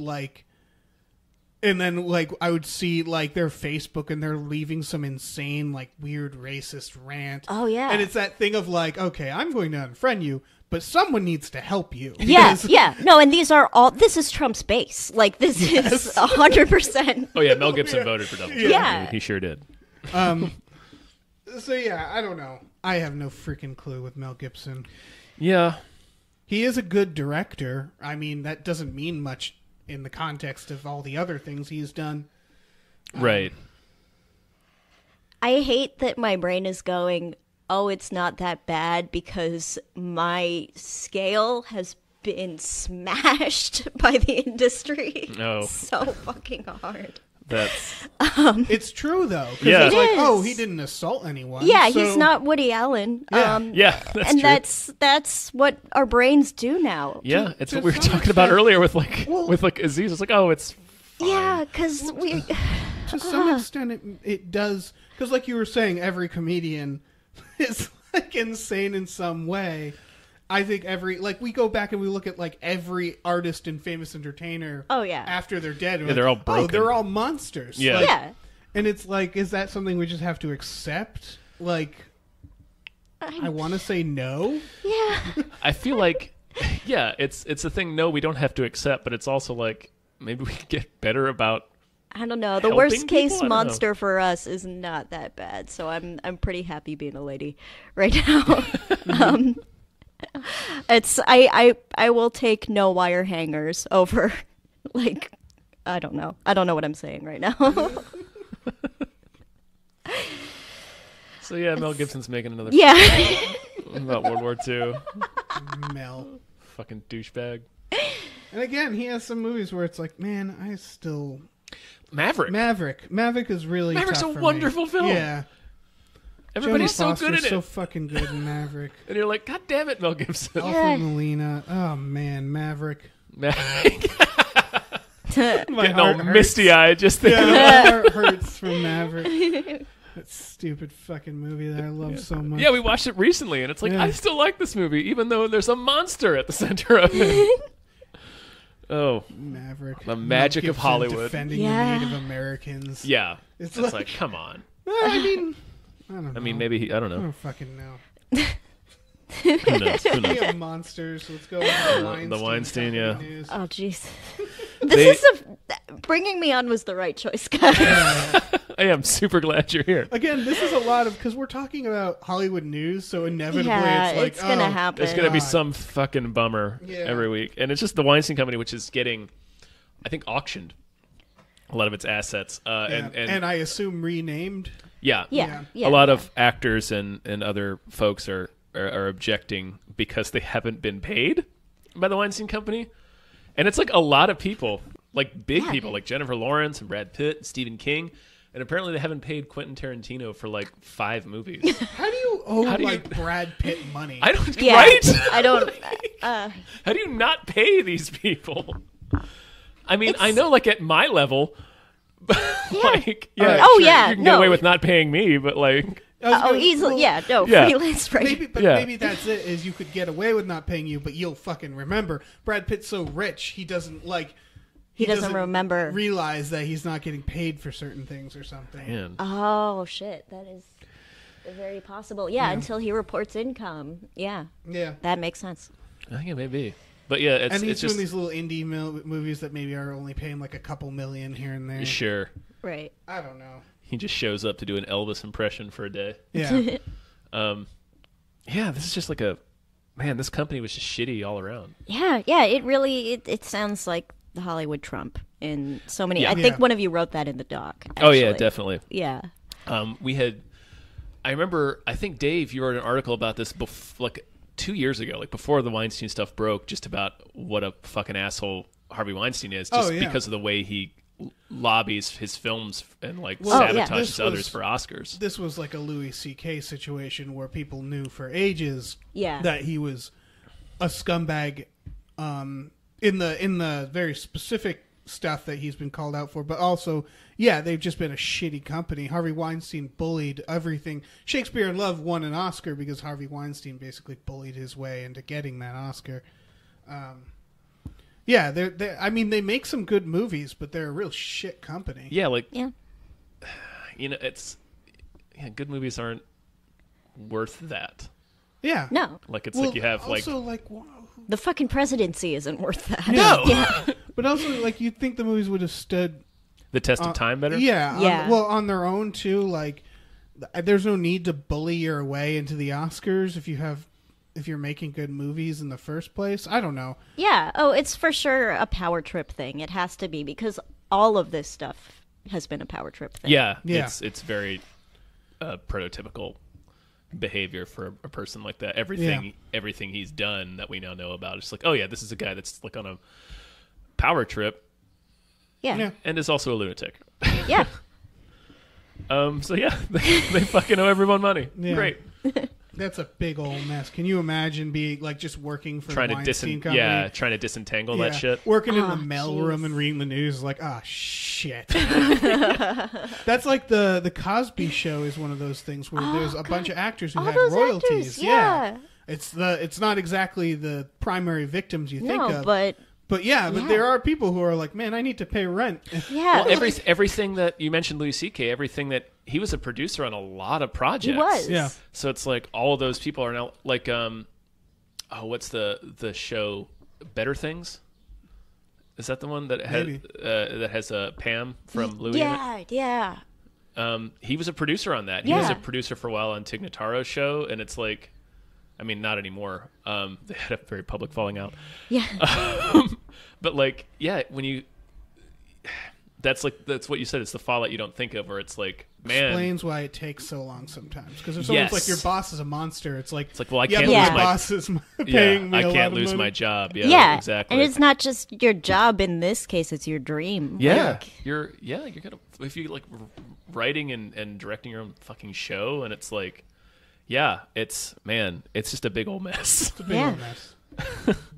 and then, I would see, their Facebook, and they're leaving some insane, weird racist rant. Oh, yeah. And it's that thing of, okay, I'm going to unfriend you, but someone needs to help you. Yeah, because- yeah. No, and this is Trump's base. Like, this is 100%. Oh yeah, Mel Gibson voted for Donald Trump. Yeah. He sure did. So yeah, I don't know. I have no freaking clue with Mel Gibson. Yeah. He is a good director. I mean, that doesn't mean much in the context of all the other things he's done. Right. I hate that my brain is going, oh, it's not that bad, because my scale has been smashed by the industry. No. So fucking hard. That's It's true though. 'Cause Yeah. it's It like, is. oh, he didn't assault anyone. Yeah, so- he's not Woody Allen. Yeah. yeah. That's and true. that's what our brains do now. Yeah, it's to what we were some talking about extent- earlier with like Well- Aziz. It's like, oh, it's Yeah, because we. To some extent, it does, because like you were saying, every comedian is like insane in some way. I think we go back and we look at like every artist and famous entertainer. Oh, yeah. After they're dead, and Yeah, we're they're like, all broken. Oh, they're all monsters. Yeah. Like, Yeah. and it's like, is that something we just have to accept? Like, I want to say no. Yeah. I feel like, yeah, it's a thing. No, we don't have to accept, but it's also like maybe we can get better about. I don't know. The Helping worst case people? I don't monster for us is not that bad, so I'm pretty happy being a lady right now. It's I will take no wire hangers over like I don't know what I'm saying right now. So yeah, Mel Gibson's making another Yeah. film about World War II. Mel. Fucking douchebag. And again, he has some movies where it's like, man, I still Maverick. Maverick is really Maverick's tough a for wonderful me. film. Yeah. Everybody's Jodie so good in Foster's it. so fucking good in Maverick. And you're like, God damn it, Mel Gibson. Yeah. Alfred Molina. Oh man, Maverick. Maverick. My Getting heart all hurts. misty-eyed just Yeah, thinking. my heart hurts from Maverick. That stupid fucking movie that I love so much. Yeah, we watched it recently, and it's like, Yeah. I still like this movie, even though there's a monster at the center of it. Oh, Maverick. The magic Mel of Gibson Hollywood. Defending Yeah. the Native Americans. yeah. It's It's like- like, come on. Well, I mean, I don't know. I mean, maybe I don't I know. don't fucking know. Who knows? Who Speaking knows? of monsters, let's go with The Weinstein, yeah. Company news. Oh jeez. They- Bringing me on was the right choice, guys. I am super glad you're here. Again, this is a lot of, because we're talking about Hollywood news, so inevitably Yeah, it's like, it's gonna happen. There's going to be God. some fucking bummer Yeah. every week. And it's just the Weinstein Company, which is getting, I think, auctioned a lot of its assets. Yeah. And I assume renamed. yeah. Yeah. Yeah. A lot of actors and other folks are objecting because they haven't been paid by the Weinstein Company. And it's like a lot of people, like big Yeah. people, like Jennifer Lawrence and Brad Pitt and Stephen King. And apparently they haven't paid Quentin Tarantino for like 5 movies. How do you owe How do you- Brad Pitt money? I don't, Yeah. right? I don't. How do you not pay these people? I mean, I know, like at my level, like, yeah, Alright. Oh, sure, yeah, you can no. get away with not paying me, but like, Easily. Yeah. No. Yeah. Freelance. Right. Maybe, but Yeah. maybe that's it. Is you could get away with not paying you, but you'll fucking remember. Brad Pitt's so rich, he doesn't like. He doesn't remember. Realize that he's not getting paid for certain things or something. man, Oh shit, that is very possible. Yeah, until he reports income. Yeah, Yeah. that makes sense. I think it may be, but yeah, it's And he's it's doing just these little indie movies that maybe are only paying like a couple million here and there. sure. Right. I don't know. He just shows up to do an Elvis impression for a day. Yeah. Yeah, this is just like man. This company was just shitty all around. Yeah. Yeah. It really. It sounds like the Hollywood Trump in so many. Yeah. I think Yeah. one of you wrote that in the doc. Oh yeah, actually. definitely. Yeah. We had. I remember. I think Dave, you wrote an article about this like 2 years ago, like before the Weinstein stuff broke, just about what a fucking asshole Harvey Weinstein is, just Oh, yeah. because of the way he lobbies his films and like Well, yeah. sabotages This others was- for Oscars. This was like a Louis C.K. situation where people knew for ages Yeah. that he was a scumbag in the very specific stuff that he's been called out for, but also, yeah, they've just been a shitty company. Harvey Weinstein bullied everything. Shakespeare in Love won an Oscar because Harvey Weinstein basically bullied his way into getting that Oscar. Yeah, I mean, they make some good movies, but they're a real shit company. Yeah, like Yeah. it's good movies aren't worth that. Yeah. No. Like it's like you have also, like The fucking presidency isn't worth that. no Yeah. but also like you'd think the movies would have stood the test of time better. Yeah. Yeah. On their own too. Like, there's no need to bully your way into the Oscars if you're making good movies in the first place. I don't know. Yeah. Oh, it's for sure a power trip thing. It has to be because all of this stuff has been a power trip thing. Yeah. Yeah. It's very prototypical behavior for a person like that. Everything he's done that we now know about. It's like, oh yeah, this is a guy that's like on a power trip. Yeah. Yeah. And is also a lunatic. Yeah. So yeah, they fucking owe everyone money. Yeah. Great. That's a big old mess. Can you imagine being like just working for the Weinstein company? trying to disentangle that shit. Working in the Oh, mailroom and reading the news, like, ah, shit. That's like the Cosby Show is one of those things where there's a bunch of actors who All had those royalties. actors, yeah. It's not exactly the primary victims you think No, of, but yeah, but yeah. there are people who are like, man, I need to pay rent. yeah. Well, everything that you mentioned, Louis C.K., everything that he was a producer on a lot of projects. He was. Yeah. So it's like all of those people are now like, what's the show Better Things? Is that the one that has Pam from Louis? In Yeah. it? He was a producer on that. He was Yeah. a producer for a while on Tig Notaro's show, and it's like, I mean, not anymore. They had a very public falling out. Yeah. But like, yeah, when you, that's what you said. It's the fallout you don't think of, where it's like, man, Explains why it takes so long sometimes. Because it's almost like your boss is a monster. It's like, well, I yeah, can't but lose my my boss is paying me I a lot can't of lose money. my job. Yeah, Yeah. exactly. And it's not just your job in this case, it's your dream. yeah, Like, you're gonna, if you like writing and directing your own fucking show, and it's like, yeah, it's just a big old mess. It's a big Yeah. old mess.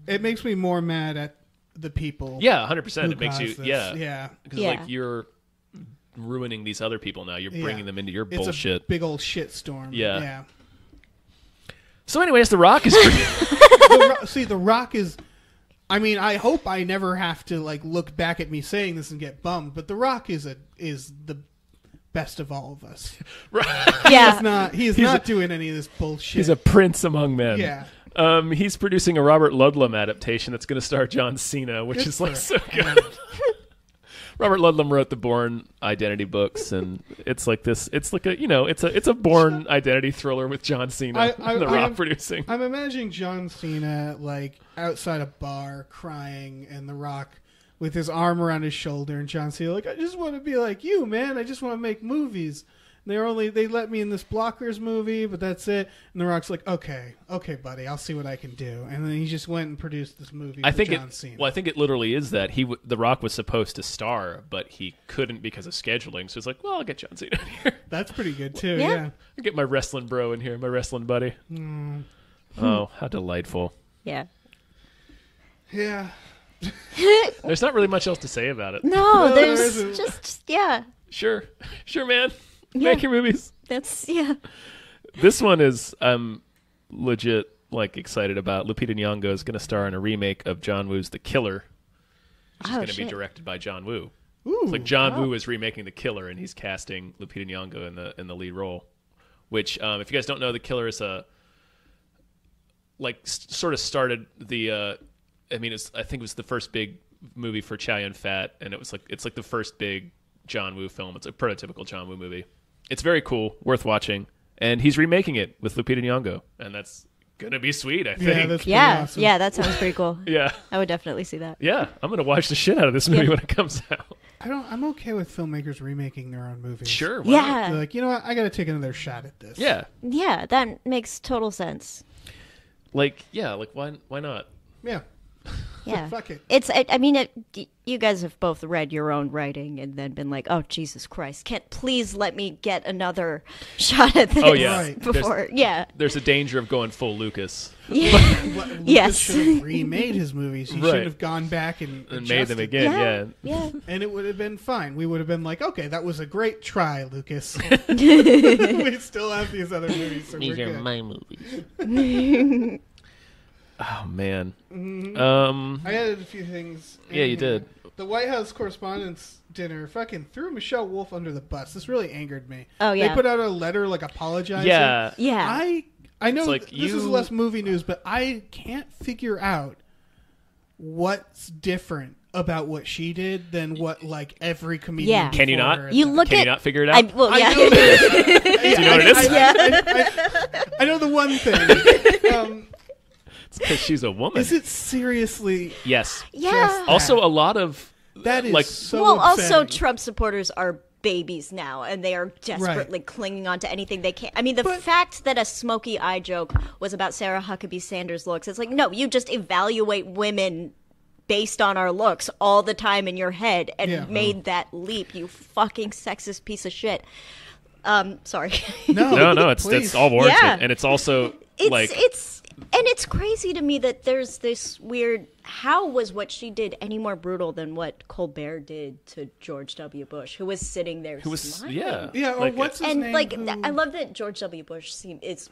It makes me more mad at the people. Yeah, 100%. who It makes you, caused this. yeah, Yeah. because Yeah. like you're ruining these other people now. You're bringing them into your It's bullshit. a big old shitstorm. Yeah. Yeah. So, anyways, The Rock is pretty. The Rock is. I mean, I hope I never have to like look back at me saying this and get bummed. But The Rock is the best of all of us. yeah. He's not doing any of this bullshit. He's a prince among men. Yeah. He's producing a Robert Ludlum adaptation that's going to star John Cena, which Good is like for so him. good. Robert Ludlum wrote the Bourne Identity books, and it's like this. It's like it's a Bourne Identity thriller with John Cena and The Rock producing. I'm imagining John Cena like outside a bar crying, and The Rock with his arm around his shoulder, and John Cena like, I just want to be like you, man. I just want to make movies. And they let me in this Blockers movie, but that's it. And The Rock's like, okay, buddy, I'll see what I can do. And then he just went and produced this movie. with John Cena. Well, I think it literally is that The Rock was supposed to star, but he couldn't because of scheduling. So it's like, well, I'll get John Cena in here. That's pretty good too. Yeah. Yeah. I'll get my wrestling bro in here, my wrestling buddy. Oh, how delightful! Yeah. Yeah. There's not really much else to say about it. No, there there's isn't. just, yeah. Sure, man. Yeah. Make your movies. That's, yeah. This one is legit like excited about. Lupita Nyong'o is going to star in a remake of John Woo's The Killer, which is going to be directed by John Woo. Ooh. It's like John Woo is remaking The Killer, and he's casting Lupita Nyong'o in the lead role. Which, if you guys don't know, The Killer is sort of started the. I think it was the first big movie for Chow Yun-fat, and it's like the first big John Woo film. It's a prototypical John Woo movie. It's very cool, worth watching, and he's remaking it with Lupita Nyong'o, and that's gonna be sweet. I think. Yeah, that's pretty Yeah. awesome. Yeah, that sounds pretty cool. Yeah. I would definitely see that. Yeah, I'm gonna watch the shit out of this movie when it comes out. I'm okay with filmmakers remaking their own movies. Sure. Why not? Yeah. They're like, you know what? I got to take another shot at this. Yeah. Yeah, that makes total sense. Why not? Yeah. Yeah. Fuck it. It's, you guys have both read your own writing and then been like, oh, Jesus Christ, can't please let me get another shot at this Oh, yeah. Right. before. Yeah. There's a danger of going full Lucas Yeah. Lucas Yes. should have remade his movies. He Right. should have gone back and made them adjusted. again. Yeah. Yeah. And it would have been fine. We would have been like, okay, that was a great try, Lucas. We still have these other movies, so we're good. my movies. Oh man. I added a few things. in Yeah, you here. did. The White House Correspondents' Dinner fucking threw Michelle Wolf under the bus. This really angered me. Oh, yeah. They put out a letter like apologizing. Yeah. Yeah. I know It's like this is less movie news, but I can't figure out what's different about what she did than what like every comedian. Yeah. Can you before not? her You did. look Can at you not figure it out? I know I know this. Do you know what it is? I know the one thing. It's because she's a woman. Is it seriously? Yes. Yeah. Just Also, a lot of That is like so. Well, also upsetting. Trump supporters are babies now, and they are desperately clinging on to anything they can. I mean, the But- fact that a smoky eye joke was about Sarah Huckabee Sanders' looks, it's like, no, you just evaluate women based on our looks all the time in your head and Yeah. made that leap, you fucking sexist piece of shit. Sorry. no, it's please. all warranted, Yeah. and it's also like It's crazy to me that there's this weird. How was what she did any more brutal than what Colbert did to George W. Bush, who was sitting there, who was smiling? Yeah, or like, what's his And name? like, who- I love that George W. Bush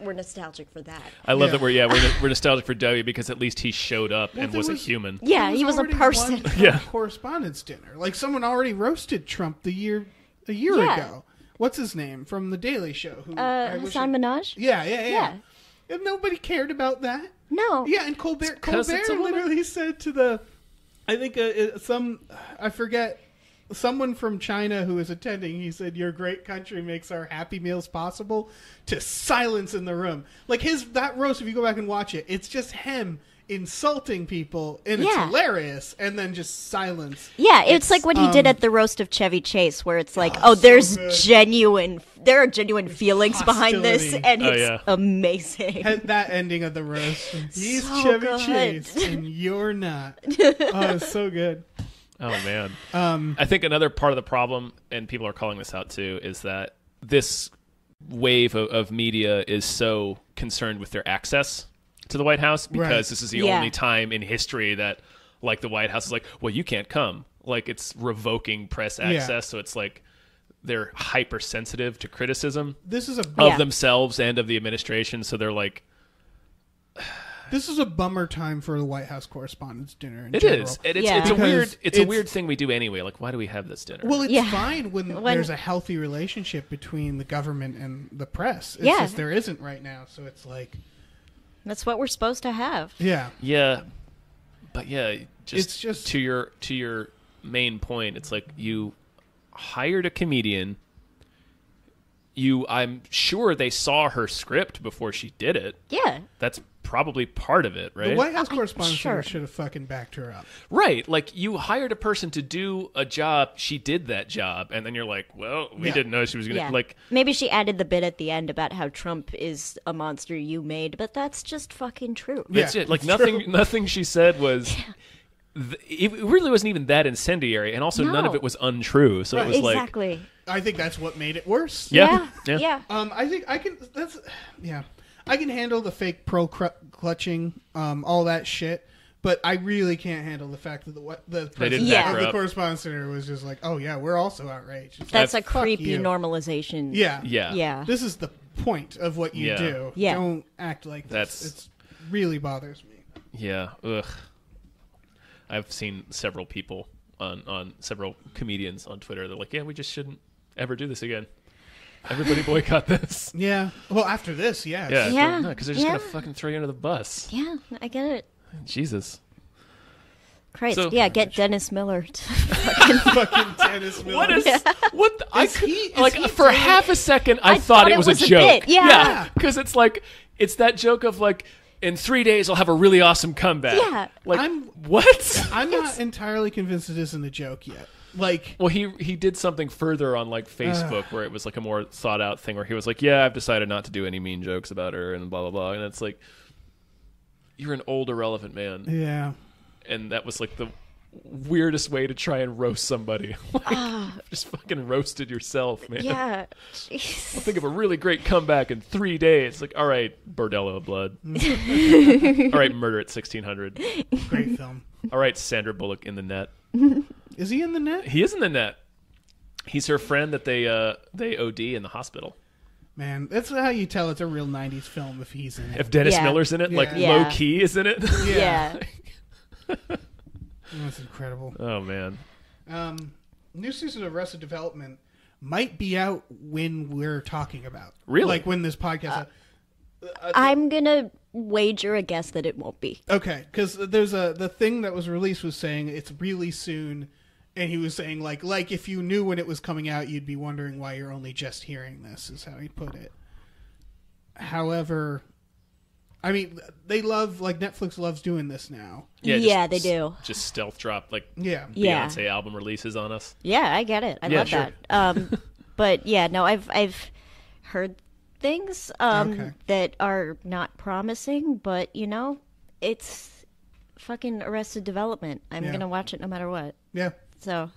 we're nostalgic for that. I love Yeah. that we're nostalgic for W because at least he showed up and there was a was- human. Yeah, there he was a already person. one Trump Yeah. correspondence dinner. Like someone already roasted Trump a year Yeah. ago. What's his name from the Daily Show? Who I wish Hassan I- Minaj. Yeah. And nobody cared about that. No. Yeah, and Colbert 'cause it's a woman. literally said to I think I forget, someone from China who was attending, he said, "Your great country makes our Happy Meals possible," to silence in the room. Like that roast, if you go back and watch it, it's just him insulting people, and it's Yeah. hilarious, and then just silence. Yeah, it's like what he did at the roast of Chevy Chase, where it's like, oh, there's good. there are genuine feelings behind this, Hostility. and Oh, it's yeah. amazing. And that ending of the roast, he's So Chevy good. Chase, and you're not. Oh, it's so good. Oh man. I think another part of the problem, and people are calling this out too, is that this wave of media is so concerned with their access to the White House because Right. this is the Yeah. only time in history that like the White House is like, well, you can't come. Like it's revoking press access, so it's like they're hypersensitive to criticism This is a of Yeah. themselves and of the administration, so they're like, This is a bummer time for the White House Correspondents' Dinner. In it general. is. And it's, Yeah. it's a weird Because it's a it's- weird thing we do anyway. Like, why do we have this dinner? Well, it's Yeah. fine when When- there's a healthy relationship between the government and the press. It's Yeah. just there isn't right now, so it's like, That's what we're supposed to have. yeah. Yeah, but yeah, It's just- to your main point. It's like you hired a comedian. I'm sure they saw her script before she did it. Yeah. That's probably part of it, right? The White House Correspondents' sure. Dinner should have fucking backed her up. Right, like you hired a person to do a job. She did that job, and then you're like, well, we Yeah. didn't know she was gonna Yeah. like. Maybe she added the bit at the end about how Trump is a monster you made, but that's just fucking true. That's Yeah, it. Like it's nothing. true. Nothing she said was. It really wasn't even that incendiary, and also none of No. it was untrue. So it was like, Exactly. I think that's what made it worse. yeah. Yeah. I think I can. I can handle the fake clutching, all that shit. But I really can't handle the fact that the president back of her the up. Correspondents' Dinner was just like, "Oh yeah, we're also outraged." It's That's like, a fuck creepy you. normalization. Yeah, Yeah. Yeah. This is the point of what you Yeah. do. Yeah. Don't act like this. That's- It's really bothers me. Yeah. Ugh. I've seen several people on several comedians on Twitter. They're like, yeah, we just shouldn't ever do this again. Everybody boycott this. Yeah. Well, after this, yeah. Yeah. Yeah. Because they're just Yeah. gonna fucking throw you under the bus. Yeah, I get it. Jesus. Christ. So- Yeah, get Dennis Miller to Fucking Dennis Miller. What is what? I Is could, he- is like he for doing- half a second, I, I thought it was a joke. bit, yeah. Because it's like it's that joke of like in 3 days I'll have a really awesome comeback. Yeah. Like what? I'm not entirely convinced it isn't a joke yet. Like, Well, he did something further on like Facebook where it was like a more thought out thing where he was like, "Yeah, I've decided not to do any mean jokes about her," and blah blah blah. And it's like, you're an old irrelevant man, yeah. and that was like the weirdest way to try and roast somebody. Like, just fucking roasted yourself, man. Yeah. Jeez. Think of a really great comeback in 3 days. Like, all right, Bordello of Blood. All right, Murder at 1600. Great film. All right, Sandra Bullock in the net. Is he in the net? He is in the net. He's her friend that they OD in the hospital. Man, that's how you tell it's a real 90s film if he's in it. If Dennis Yeah. Miller's in it, like Yeah. low key is in it. Yeah. That's incredible. Oh man. New season of Arrested Development might be out when we're talking about. Really? Like when this podcast out. I'm gonna wager a guess that it won't be. Okay, because there's the thing that was released was saying it's really soon, and he was saying like if you knew when it was coming out, you'd be wondering why you're only just hearing this. Is how he put it. However, I mean, they love Netflix loves doing this now. Yeah, they do. Just stealth drop Yeah. Beyonce album releases on us. Yeah, I get it. I love sure. that. But yeah, no, I've heard things that are not promising, but it's fucking Arrested Development. I'm gonna watch it no matter what. Yeah. So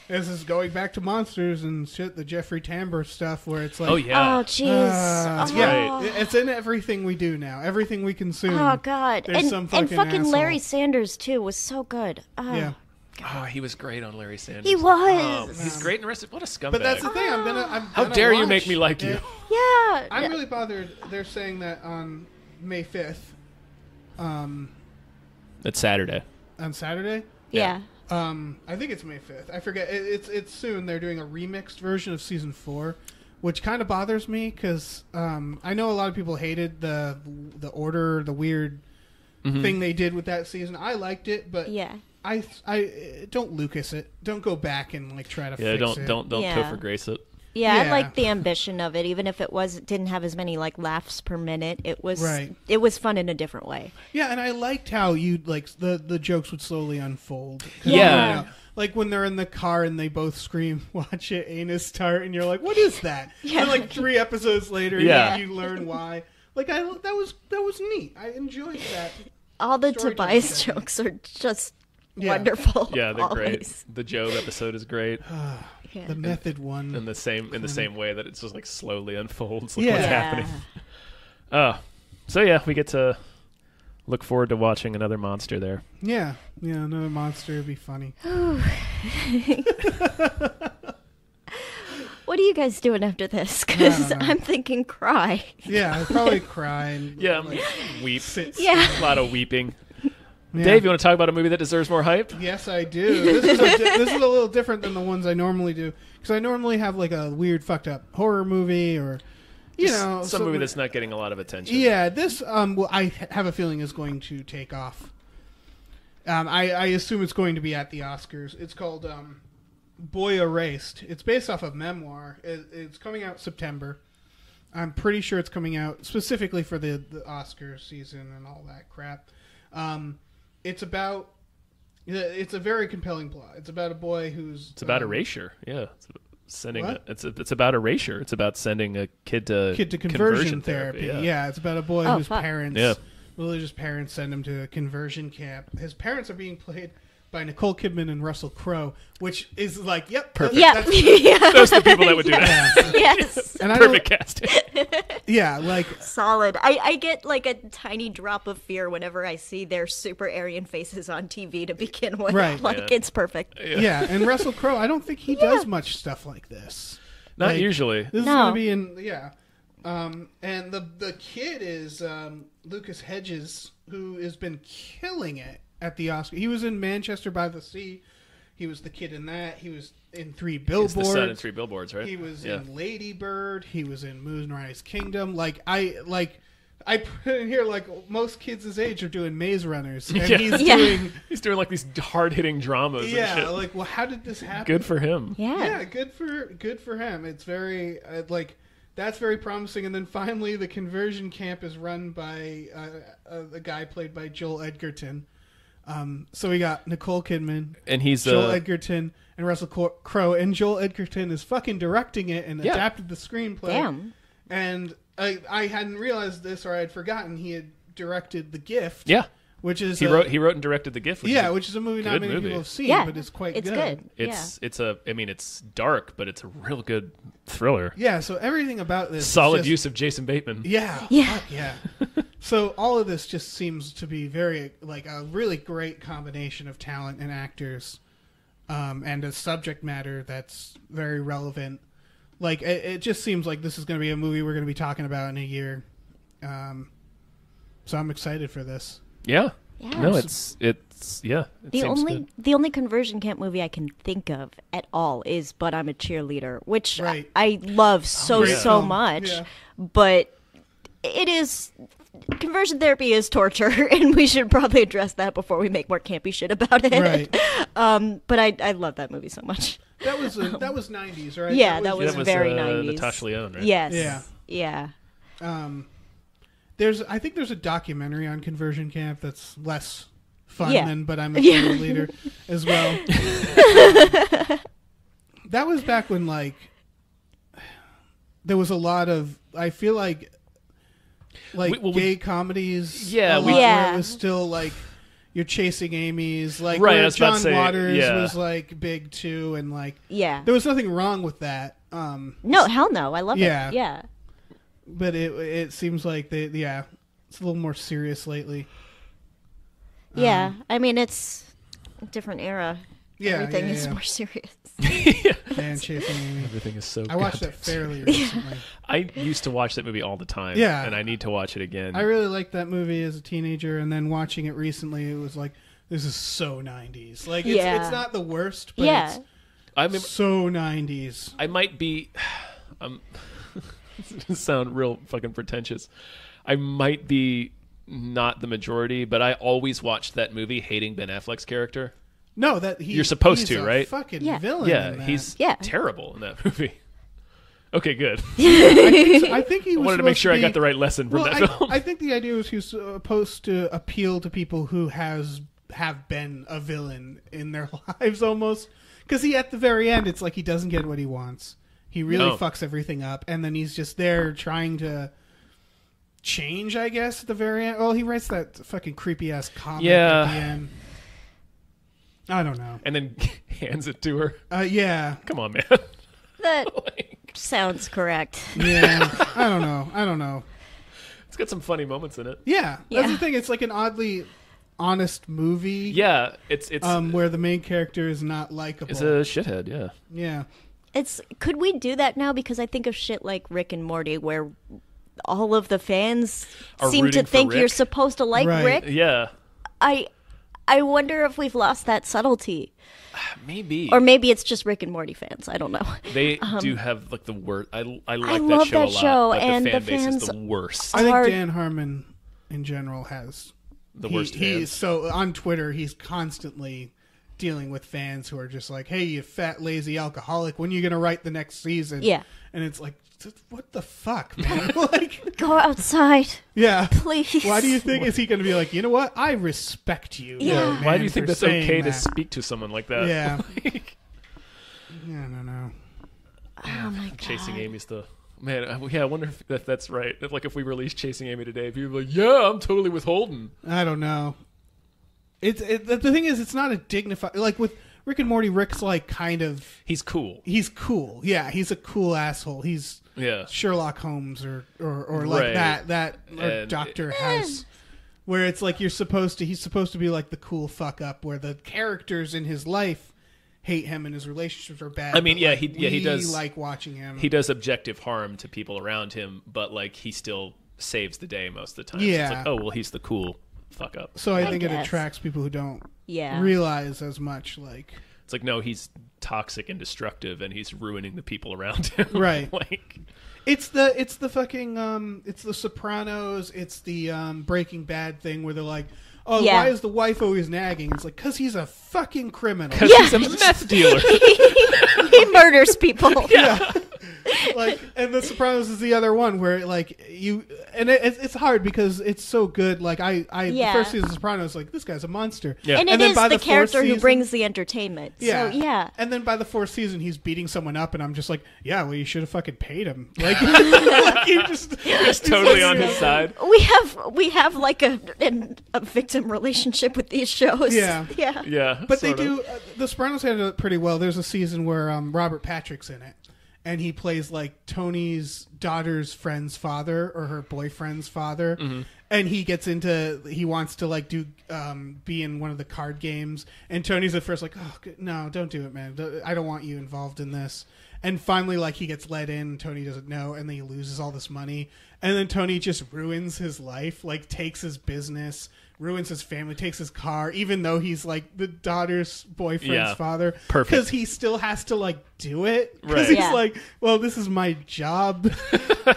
this is going back to Monsters and shit, the Jeffrey Tambor stuff, where it's like, Oh yeah. oh jeez, That's right. it's in everything we do now, everything we consume. oh god, There's some and fucking Larry asshole. Sanders too was so good. Oh, Yeah. Oh, he was great on Larry Sanders. he was. He's great in Arrested. What a scumbag. But that's the thing. I'm gonna. How dare you make me like you? Yeah, I'm really bothered. They're saying that on May 5th, It's Saturday. on Saturday. yeah. I think it's May 5th. I forget. It's soon. They're doing a remixed version of season 4, which kind of bothers me because I know a lot of people hated the order, the weird thing they did with that season. I liked it, but Yeah. I don't Lucas it. Don't go back and try to Yeah, fix it. don't Yeah. Topher Grace it. Yeah, I Yeah. like the ambition of it, even if it didn't have as many laughs per minute. It was Right. It was fun in a different way. Yeah, and I liked how you the jokes would slowly unfold. 'Cause, Yeah. like when they're in the car and they both scream, "Watch it, anus start," and you're like, "What is that?" Yeah. And 3 episodes later, Yeah. you learn why. That was neat. I enjoyed that. All the Storytelling Tobias technique. jokes are just Yeah. wonderful. Yeah, they're great. always. The Job episode is great Yeah. The method one. in the same way that it's just slowly unfolds what's Yeah. happening. So yeah, we get to look forward to watching another monster there. Yeah, another monster would be funny. What are you guys doing after this? Because I don't know. I'm thinking cry. Yeah, I'd probably cry and Yeah, weep. Yeah. A lot of weeping. Yeah. Dave, you want to talk about a movie that deserves more hype? Yes, I do. This is a little different than the ones I normally do because I normally have a weird fucked up horror movie or Some movie that's not getting a lot of attention. Yeah, this I have a feeling is going to take off. I assume it's going to be at the Oscars. It's called Boy Erased. It's based off of memoir. It's coming out September. I'm pretty sure it's coming out specifically for the Oscar season and all that crap. It's about. It's a very compelling plot. It's about a boy who's. It's about erasure. Yeah. What? It's about erasure. It's about sending a kid to conversion therapy. Yeah. It's about a boy Oh, whose fuck. religious parents send him to a conversion camp. His parents are being played by Nicole Kidman and Russell Crowe, which is yep, Perfect. Yeah. that's- Those are the people that would do that. Yes. and I Perfect don't, casting. yeah, Solid. I get a tiny drop of fear whenever I see their super Aryan faces on TV to begin with. Right. Yeah. It's perfect. yeah, and Russell Crowe, I don't think he does much stuff like this. Not Like, usually. This is No. going to be and the kid is Lucas Hedges, who has been killing it at the Oscar. He was in Manchester by the Sea. He was the kid in that. He was in 3 It's Billboards. the sun and 3 billboards, right? He was Yeah. in Lady Bird. He was in Moonrise Kingdom. I put in here most kids his age are doing Maze Runners, and Yeah. he's Yeah. doing He's doing these hard-hitting dramas and shit. well, how did this happen? Good for him. Yeah, good for him. It's very that's very promising. And then finally, the conversion camp is run by a guy played by Joel Edgerton. So we got Nicole Kidman, And he's Joel Edgerton, and Russell Crowe, and Joel Edgerton is fucking directing it and Yeah. adapted the screenplay. Damn. And I hadn't realized this, or I had forgotten he had directed The Gift. Yeah. Which is He wrote and directed The Gift. which is a movie not good many movie. people have seen, Yeah. but it's quite It's good. good. It's dark, but it's a real good thriller. Yeah, so everything about this is Solid just- use of Jason Bateman. Yeah. Yeah. Fuck yeah. So all of this just seems to be very a really great combination of talent and actors, and a subject matter that's very relevant. It just seems like this is going to be a movie we're going to be talking about in a year. So I'm excited for this. Yeah. Yeah. No, it's yeah. It The seems only good. the only conversion camp movie I can think of at all is But I'm a Cheerleader, which Right. I love so Great so film. much. Yeah. But it is. Conversion therapy is torture, and we should probably address that before we make more campy shit about it. Right. But I love that movie so much. That was 90s, right? Yeah, that was That was very 90s. Natasha Lyonne, right? Yes. Yeah. Yeah. I think there's a documentary on conversion camp that's less fun Yeah. than But I'm a Total Leader as well. That was back when, like, there was a lot of, I feel like gay comedies. Yeah, where it was still like you're chasing Amy's, like right, where John Waters was like big too, and like there was nothing wrong with that. No, hell no, I love it. Yeah, but it seems like it's a little more serious lately. Yeah, I mean it's a different era. Yeah, everything is more serious. Man chasing Amy. Everything is so. I watched that fairly recently. I used to watch that movie all the time. Yeah, and I need to watch it again. I really liked that movie as a teenager, and then watching it recently, it was like, this is so 90s. Like it's not the worst, but it's so 90s. I might be. It's gonna sound real fucking pretentious. I might be not the majority, but I always watched that movie hating Ben Affleck's character. No, you're supposed to, a right? Fucking villain. Yeah, in that. he's terrible in that movie. Okay, good. I think he was. I wanted to make sure I got the right lesson from that film. I think the idea was he was supposed to appeal to people who have been a villain in their lives almost. Because at the very end, it's like he doesn't get what he wants. He really fucks everything up, and then he's just there trying to change, I guess, at the very end. Well, he writes that fucking creepy ass comic at the end. I don't know. And then hands it to her. Yeah. Come on, man. That sounds correct. Yeah. I don't know. It's got some funny moments in it. Yeah. That's the thing. It's like an oddly honest movie. Yeah. It's where the main character is not likable. It's a shithead, yeah. Yeah. Could we do that now? Because I think of shit like Rick and Morty where all of the fans seem to think you're supposed to like Rick. Yeah. I wonder if we've lost that subtlety. Maybe. Or maybe it's just Rick and Morty fans. I don't know. They do have like the worst. I like love that show a lot. But and the fan base fans is the worst. I think Dan Harmon in general has the worst fans. So on Twitter, he's constantly dealing with fans who are just like, hey, you fat, lazy alcoholic, when are you going to write the next season? Yeah. And it's like, what the fuck, man? Like, go outside. Yeah. Please. Why do you think is he going to be like, you know what? I respect you. Yeah. Man, why do you think that's okay that. to speak to someone like that? Yeah. Yeah, I don't know. Oh my god. Chasing Amy's the man. I wonder if that's right. If we release Chasing Amy today, people are like, yeah, I'm totally with Holden. I don't know. The thing is, it's not a dignified, like with Rick and Morty. Rick's like kind of he's cool. Yeah, he's a cool asshole. He's Sherlock Holmes or like that or Dr. House, where it's like he's supposed to be like the cool fuck up, where the characters in his life hate him and his relationships are bad. I mean, but, he does like watching him. He does objective harm to people around him, but like he still saves the day most of the time. Yeah. So it's like, oh well, he's the cool fuck up. So I think it attracts people who don't realize as much. Like it's like, no, he's toxic and destructive, and he's ruining the people around him. Right. Like it's the fucking it's the Sopranos. It's the Breaking Bad thing where they're like, oh, why is the wife always nagging? It's like, because he's a fucking criminal. Because he's a meth dealer. He murders people. Yeah. Like, and The Sopranos is the other one where like it's hard because it's so good. Like the first season of The Sopranos, like this guy's a monster. Yeah. And it is the character who brings the entertainment. Yeah. So, yeah. And then by the fourth season, he's beating someone up, and I'm just like, yeah, well, you should have fucking paid him. Like, like you just totally on his side. We have like a victim relationship with these shows. Yeah. Yeah. Yeah. But they do. The Sopranos handled it pretty well. There's a season where Robert Patrick's in it. And he plays like Tony's daughter's friend's father or her boyfriend's father. Mm-hmm. And he wants to like be in one of the card games. And Tony's at first like, oh, no, don't do it, man. I don't want you involved in this. And finally, like he gets let in. Tony doesn't know. And then he loses all this money. And then Tony just ruins his life, like takes his business, ruins his family, takes his car, even though he's like the daughter's boyfriend's father. Perfect. Because he still has to like do it. Because Right. he's Yeah. like, well, this is my job.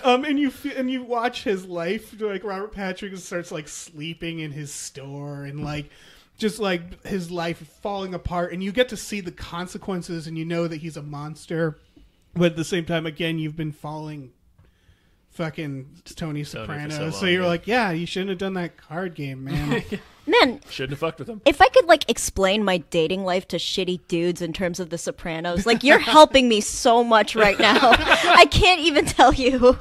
And you watch his life, like Robert Patrick starts like sleeping in his store and like just like his life falling apart, and you get to see the consequences, and you know that he's a monster. But at the same time, again, you've been following fucking Tony Soprano, so long, so you're yeah. like, yeah, you shouldn't have done that card game, man. Man, Shouldn't have fucked with him. if I could like explain my dating life to shitty dudes in terms of The Sopranos, like you're helping me so much right now. I can't even tell you.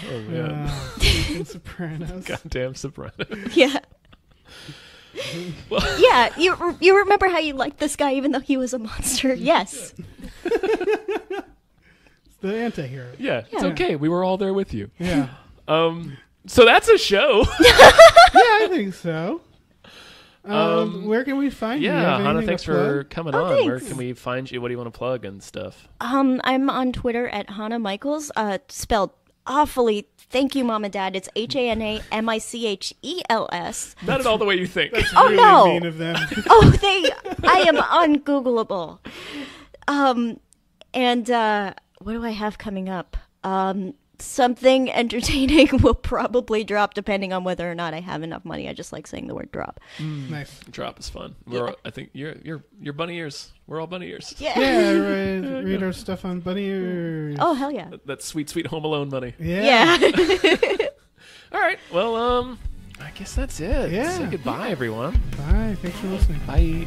Oh man, Fucking Sopranos. goddamn Soprano. Yeah. Yeah, you remember how you liked this guy even though he was a monster? Yes. The anti-hero. Yeah, it's Yeah. okay. We were all there with you. Yeah. So that's a show. Yeah, I think so. Where can we find you? You Yeah, have Hana, anything thanks to plug? for coming Oh, on. Where thanks. can we find you? What do you want to plug and stuff? I'm on Twitter at Hana Michels, spelled awfully. Thank you, Mom and Dad. It's HANAMICHELS. Not at all the way you think. That's Oh, really no. mean of them. Oh, I am ungoogleable. And what do I have coming up? Something entertaining will probably drop depending on whether or not I have enough money. I just like saying the word drop. Nice. Drop is fun. We're all, I think you're bunny ears. We're all bunny ears. Yeah. Yeah, read our stuff on Bunny Ears. Oh, hell yeah. That sweet, sweet Home Alone money. Yeah. All right. Well, I guess that's it. Yeah. Say goodbye, everyone. Bye. Thanks for listening. Bye.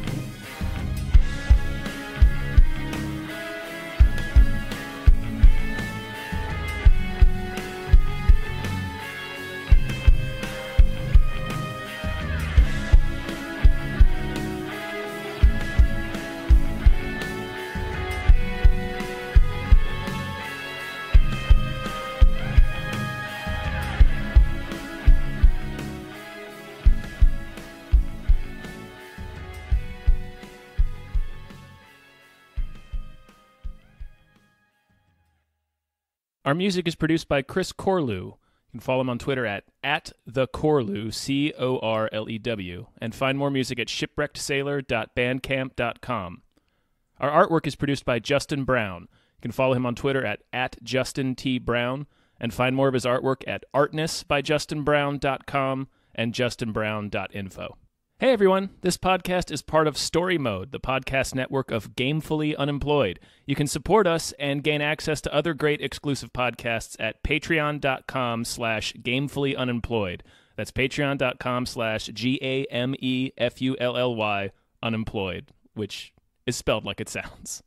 Our music is produced by Chris Corlew. You can follow him on Twitter at @thecorlew, CORLEW, and find more music at shipwreckedsailor.bandcamp.com. Our artwork is produced by Justin Brown. You can follow him on Twitter at @JustinTBrown, and find more of his artwork at artnessbyjustinbrown.com and justinbrown.info. Hey everyone, this podcast is part of Story Mode, the podcast network of Gamefully Unemployed. You can support us and gain access to other great exclusive podcasts at patreon.com/gamefullyunemployed. That's patreon.com/GAMEFULLY unemployed, which is spelled like it sounds.